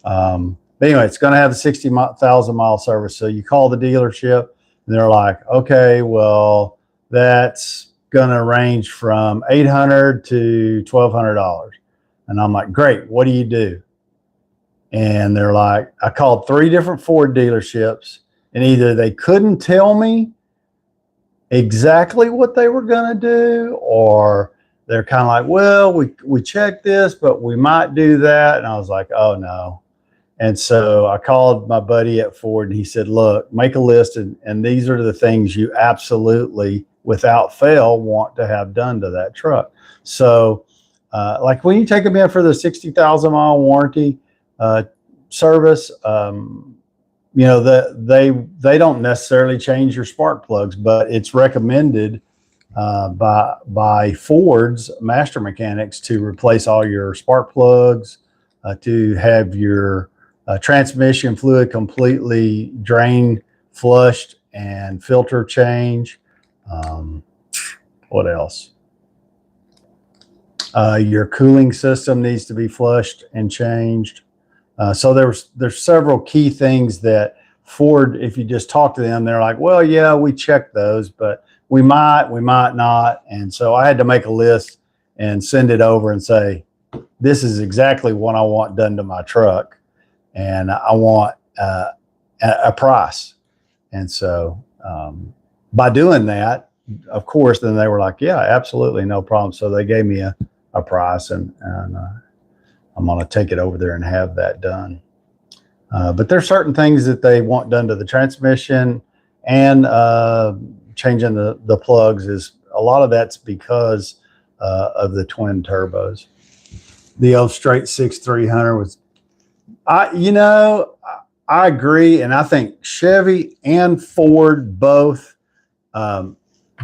But anyway, it's going to have a 60,000 mile service. So you call the dealership and they're like, okay, well, that's going to range from $800 to $1,200. And I'm like, great. What do you do? And they're like, I called 3 different Ford dealerships and either they couldn't tell me exactly what they were going to do, or they're kind of like, well, we checked this, but we might do that. And I was like, oh no. And so I called my buddy at Ford and he said, look, make a list. And these are the things you absolutely, without fail, want to have done to that truck. So like when you take them in for the 60,000 mile warranty service, they don't necessarily change your spark plugs, but it's recommended by Ford's master mechanics to replace all your spark plugs, to have your transmission fluid completely drained, flushed, and filter change. What else? Your cooling system needs to be flushed and changed. So there's several key things that Ford, if you just talk to them, they're like, well, yeah, we checked those, but we might not. And so I had to make a list and send it over and say, this is exactly what I want done to my truck. And I want a price. And so by doing that, of course, then they were like, yeah, absolutely, no problem. So they gave me a price, and I'm going to take it over there and have that done. But there's certain things that they want done to the transmission, and changing the plugs is a lot of that's because of the twin turbos. The old straight 6300 was, I agree, and I think Chevy and Ford both,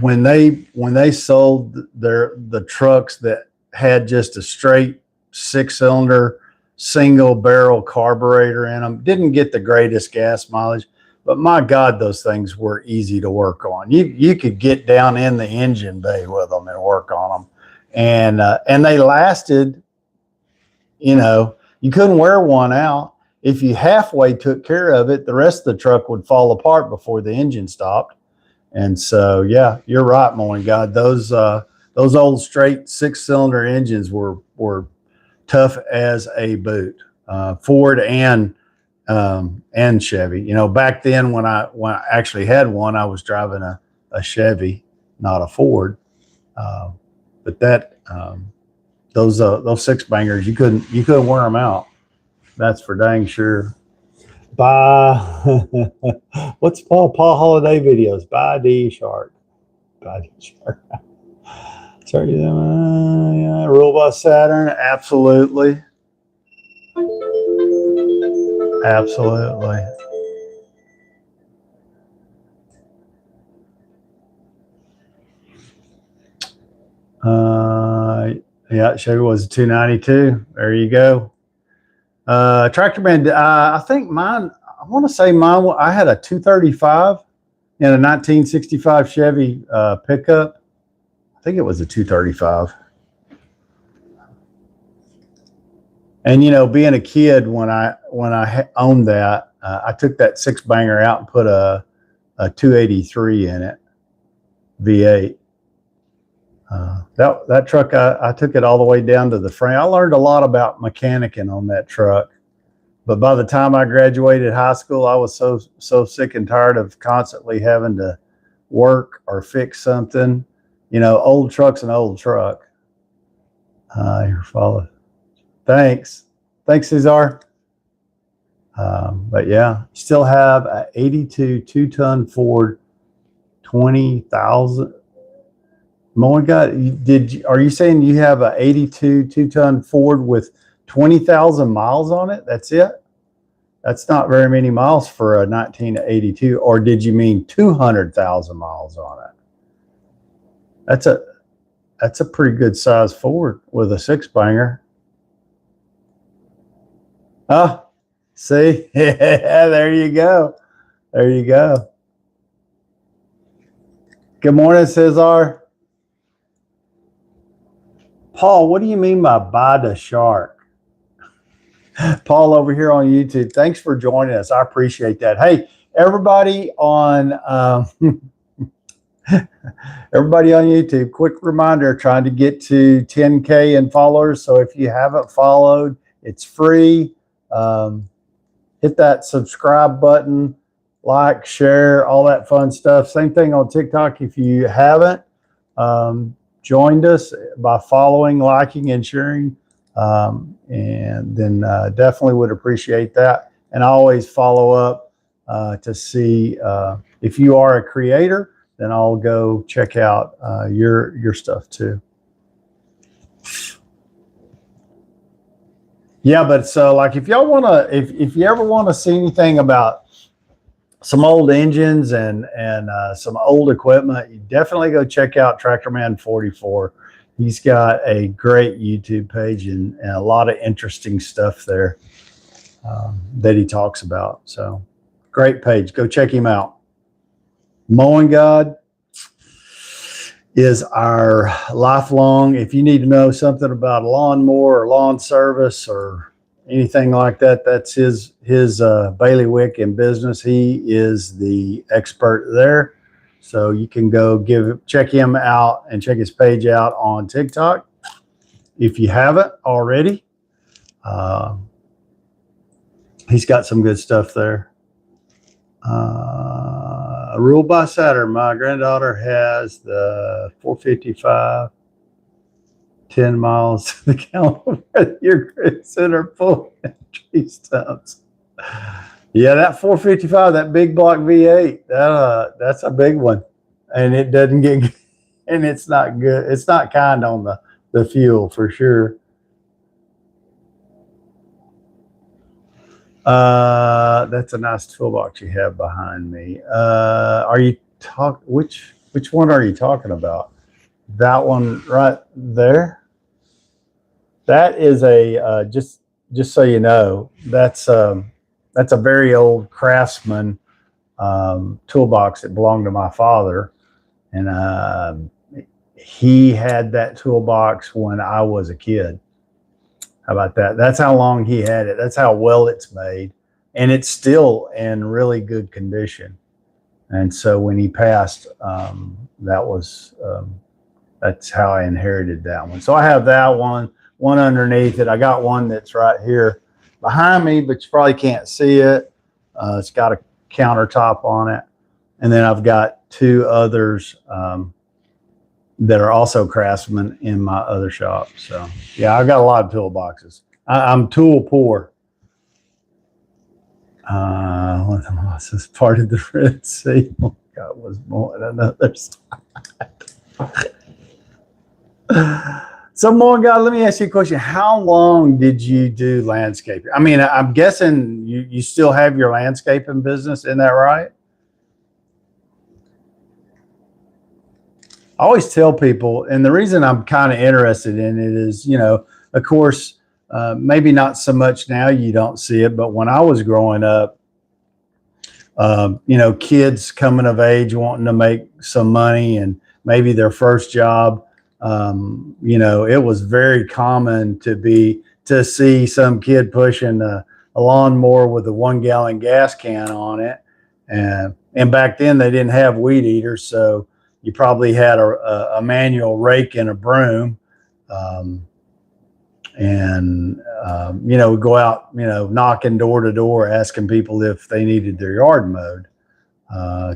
when they sold the trucks that had just a straight 6-cylinder single barrel carburetor in them, didn't get the greatest gas mileage, but my God, those things were easy to work on. You could get down in the engine bay with them and work on them, and they lasted. You couldn't wear one out. If you halfway took care of it, the rest of the truck would fall apart before the engine stopped. And so, yeah, you're right, my God. Those old straight 6-cylinder engines were tough as a boot. Ford and Chevy. Back then when I actually had one, I was driving a Chevy, not a Ford. But that those six bangers, you couldn't wear them out. That's for dang sure. Bye. What's Paul Holiday videos? Bye D Shark. Bye D Shark. Sorry, yeah, rule by Saturn. Absolutely. Absolutely. Yeah, Chevy was a 292. There you go. Tractor Man, I think mine, I want to say mine, I had a 235 in a 1965 Chevy pickup. I think it was a 235. And being a kid, when I owned that, I took that 6-banger out and put a 283 in it, V8. That truck, I took it all the way down to the frame. I learned a lot about mechanicking on that truck, but by the time I graduated high school, I was so sick and tired of constantly having to work or fix something. Old truck's an old truck. Your follow. Thanks, Cesar. But yeah, still have a 82 2-ton Ford, 20,000. My God, are you saying you have a 82 2-ton Ford with 20,000 miles on it? That's it? That's not very many miles for a 1982. Or did you mean 200,000 miles on it? That's a pretty good size Ford with a 6-banger. Oh, see? Yeah, there you go. There you go. Good morning, Cesar. Paul, what do you mean by the shark? Paul over here on YouTube, thanks for joining us. I appreciate that. Hey, everybody on YouTube, quick reminder, trying to get to 10K in followers. So if you haven't followed, it's free. Hit that subscribe button, like, share, all that fun stuff. Same thing on TikTok. If you haven't joined us by following, liking, and sharing, and then definitely would appreciate that. And I always follow up to see if you are a creator, then I'll go check out your stuff too. Yeah, but so like if y'all want to, if you ever want to see anything about some old engines and some old equipment, you definitely go check out Tractor Man 44. He's got a great YouTube page and a lot of interesting stuff there that he talks about. So great page. Go check him out. Mowing God is our lifelong. If you need to know something about a lawnmower or lawn service or anything like that, that's his bailiwick in business. He is the expert there. So you can go check him out and check his page out on TikTok if you haven't already. He's got some good stuff there. Rule by Saturn. My granddaughter has the 455, 10 miles to the gallon. Your center full of tree stumps. Yeah, that 455, that big block V8, that's a big one, and it doesn't get, and it's not good. It's not kind on the fuel for sure. That's a nice toolbox you have behind me. Are you which one are you talking about? That one right there? That is a just so you know, that's a very old Craftsman toolbox that belonged to my father, and he had that toolbox when I was a kid. How about that? That's how long he had it. That's how well it's made, and it's still in really good condition. And so when he passed, that's how I inherited that one. So I have that one underneath it. I got one that's right here behind me, but you probably can't see it. It's got a countertop on it. And then I've got two others that are also Craftsman in my other shop. So yeah, I've got a lot of toolboxes. I'm tool poor. One of the mosses parted the Red Sea. Oh, God, was more than another side. So, more God, let me ask you a question. How long did you do landscaping? I mean, I'm guessing you still have your landscaping business, isn't that right? I always tell people, and the reason I'm kind of interested in it is, of course, maybe not so much now, you don't see it, but when I was growing up, kids coming of age wanting to make some money and maybe their first job, it was very common to see some kid pushing a lawnmower with a 1 gallon gas can on it. And back then they didn't have weed eaters. So you probably had a manual rake and a broom. Go out, knocking door to door, asking people if they needed their yard mowed.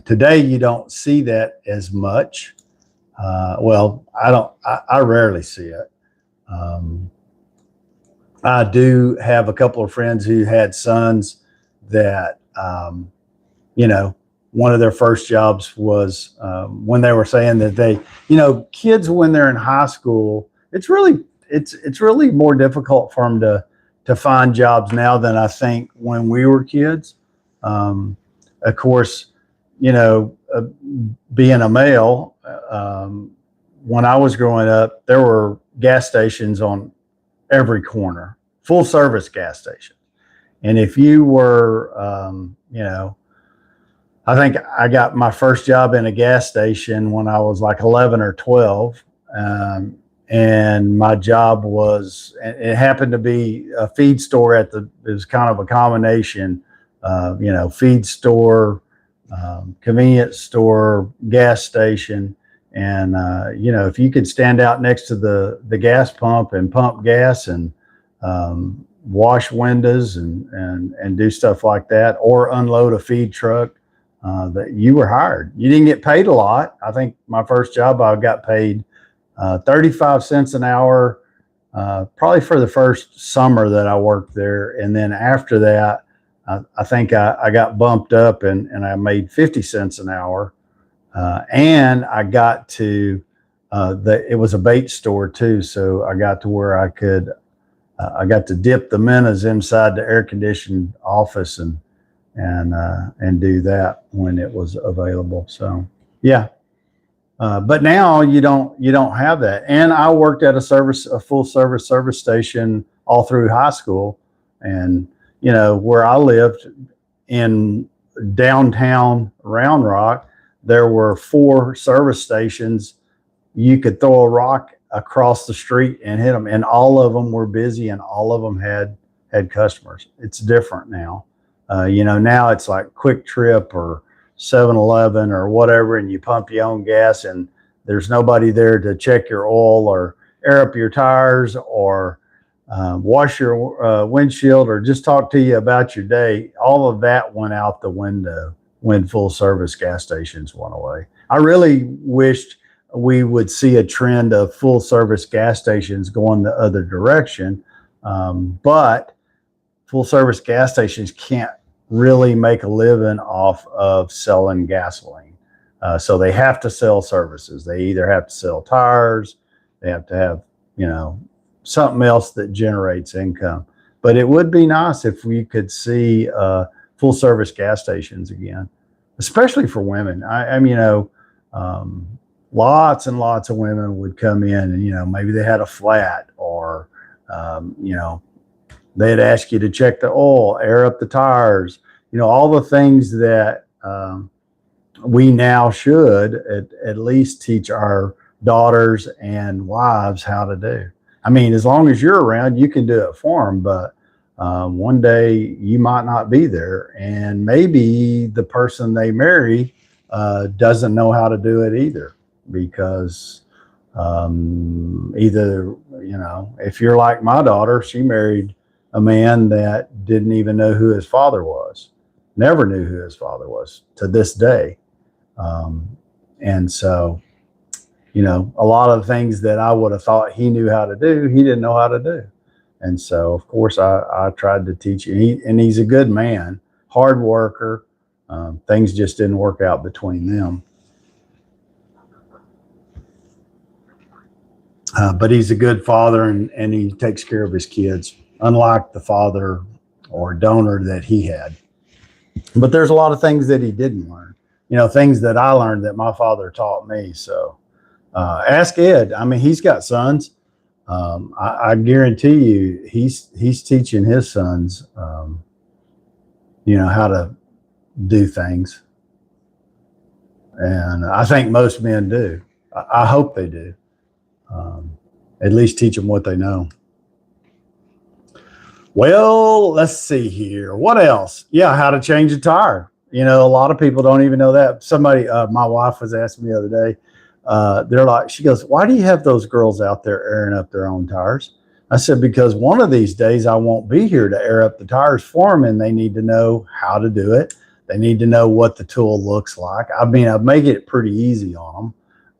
Today, you don't see that as much. I rarely see it. I do have a couple of friends who had sons that, one of their first jobs was when they were saying that kids, when they're in high school, it's really more difficult for them to find jobs now than I think when we were kids. Of course, being a male, when I was growing up, there were gas stations on every corner, full service gas stations. And if you were, I think I got my first job in a gas station when I was like 11 or 12. And my job it happened to be a feed store it was kind of a combination, feed store, convenience store, gas station. And, if you could stand out next to the gas pump and pump gas and wash windows and do stuff like that, or unload a feed truck, that you were hired. You didn't get paid a lot. I think my first job, I got paid 35 cents an hour, probably for the first summer that I worked there. And then after that, I think I got bumped up and I made 50 cents an hour. And I got to, it was a bait store too. So I got to where I got to dip the minnows inside the air conditioned office and do that when it was available. So yeah. But now you don't have that. And I worked at a full service station all through high school. And, where I lived in downtown Round Rock, there were 4 service stations. You could throw a rock across the street and hit them. And all of them were busy and all of them had had customers. It's different now. Now it's like Quick Trip or 7-Eleven or whatever, and you pump your own gas, and there's nobody there to check your oil or air up your tires or wash your windshield or just talk to you about your day. All of that went out the window when full service gas stations went away. I really wished we would see a trend of full service gas stations going the other direction. But full service gas stations can't really make a living off of selling gasoline. So they have to sell services. They either have to sell tires, they have to have, something else that generates income. But it would be nice if we could see full service gas stations again, especially for women. Lots and lots of women would come in and, maybe they had a flat or, they'd ask you to check the oil, air up the tires, all the things that we now should at least teach our daughters and wives how to do. I mean, as long as you're around, you can do it for them, but one day you might not be there, and maybe the person they marry doesn't know how to do it either, because either, if you're like my daughter, she married a man that didn't even know who his father was, never knew who his father was to this day. And so, a lot of things that I would have thought he knew how to do, he didn't know how to do. And so, of course, I tried to teach him, and he's a good man, hard worker. Things just didn't work out between them. But he's a good father, and he takes care of his kids, unlike the father or donor that he had. But there's a lot of things that he didn't learn, things that I learned that my father taught me. So ask Ed. I mean, he's got sons. I guarantee you he's teaching his sons, how to do things. And I think most men do. I hope they do. At least teach them what they know. Well, let's see here. What else? Yeah, how to change a tire. A lot of people don't even know that. Somebody, my wife was asking me the other day, they're like, she goes, why do you have those girls out there airing up their own tires? I said, because one of these days I won't be here to air up the tires for them, and they need to know how to do it. They need to know what the tool looks like. I mean, I make it pretty easy on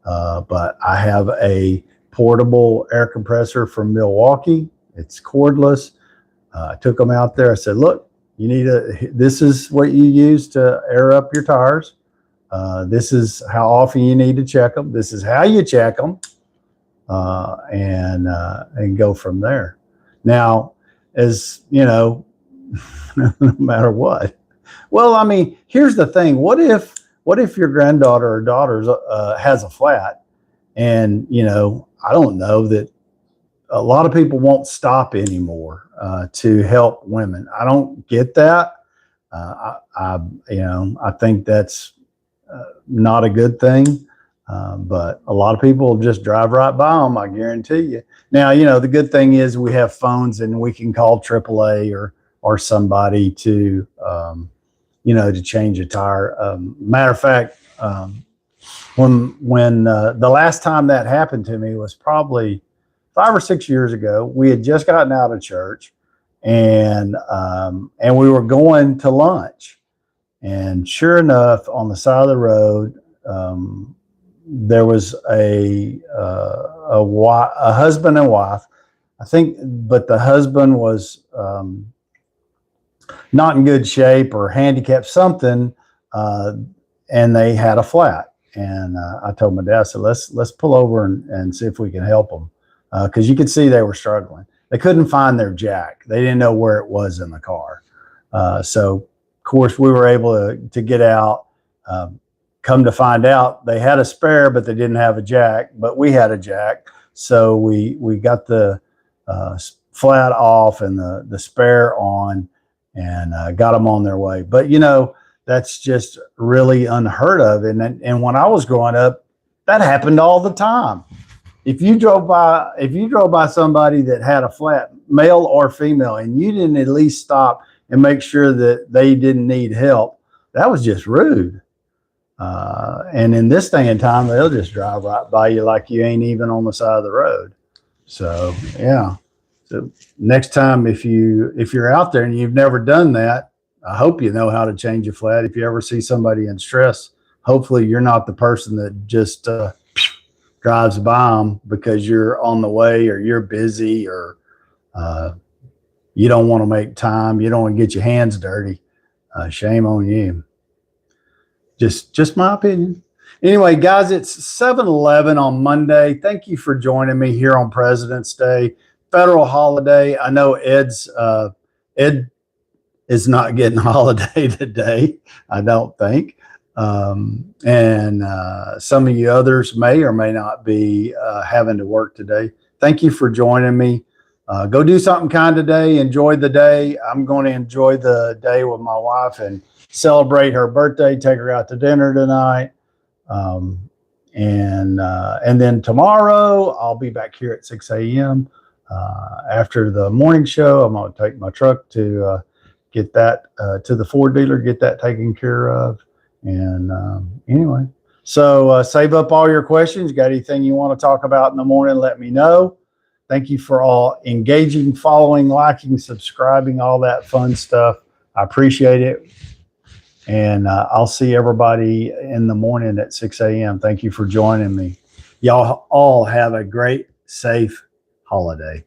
them, but I have a portable air compressor from Milwaukee. It's cordless. I took them out there. I said, look, this is what you use to air up your tires. This is how often you need to check them. This is how you check them, and go from there. Now, as no matter what. Well, I mean, here's the thing. What if your granddaughter or daughter has a flat, and I don't know that a lot of people won't stop anymore to help women. I don't get that. I think that's not a good thing. But a lot of people just drive right by them, I guarantee you. Now, the good thing is we have phones, and we can call AAA or somebody to, to change a tire. Matter of fact, when the last time that happened to me was probably 5 or 6 years ago. We had just gotten out of church, and we were going to lunch. And sure enough, on the side of the road, there was a husband and wife, I think, but the husband was not in good shape or handicapped, something, and they had a flat. And I told my dad, I said, let's pull over and see if we can help them, because you could see they were struggling. They couldn't find their jack. They didn't know where it was in the car. So, of course, we were able to get out. Come to find out, they had a spare, but they didn't have a jack. But we had a jack, so we got the flat off and the spare on, and got them on their way. But that's just really unheard of. And when I was growing up, that happened all the time. if you drove by somebody that had a flat, male or female, and you didn't at least stop and make sure that they didn't need help, that was just rude. And in this day and time, they'll just drive right by you like you ain't even on the side of the road. So yeah. So next time, if you're out there and you've never done that, I hope you know how to change a flat. If you ever see somebody in stress, hopefully you're not the person that just drives by them because you're on the way or you're busy or you don't want to make time. You don't want to get your hands dirty. Shame on you. Just my opinion. Anyway, guys, it's 7-Eleven on Monday. Thank you for joining me here on President's Day, federal holiday. I know Ed is not getting a holiday today, I don't think. And some of you others may or may not be having to work today. Thank you for joining me. Go do something kind today. Enjoy the day. I'm going to enjoy the day with my wife and celebrate her birthday, take her out to dinner tonight. And then tomorrow I'll be back here at 6 a.m. After the morning show. I'm going to take my truck to get that to the Ford dealer, get that taken care of. And anyway, so save up all your questions. Got anything you want to talk about in the morning, let me know. Thank you for all engaging, following, liking, subscribing, all that fun stuff. I appreciate it. And I'll see everybody in the morning at 6 a.m. Thank you for joining me. Y'all all have a great, safe holiday.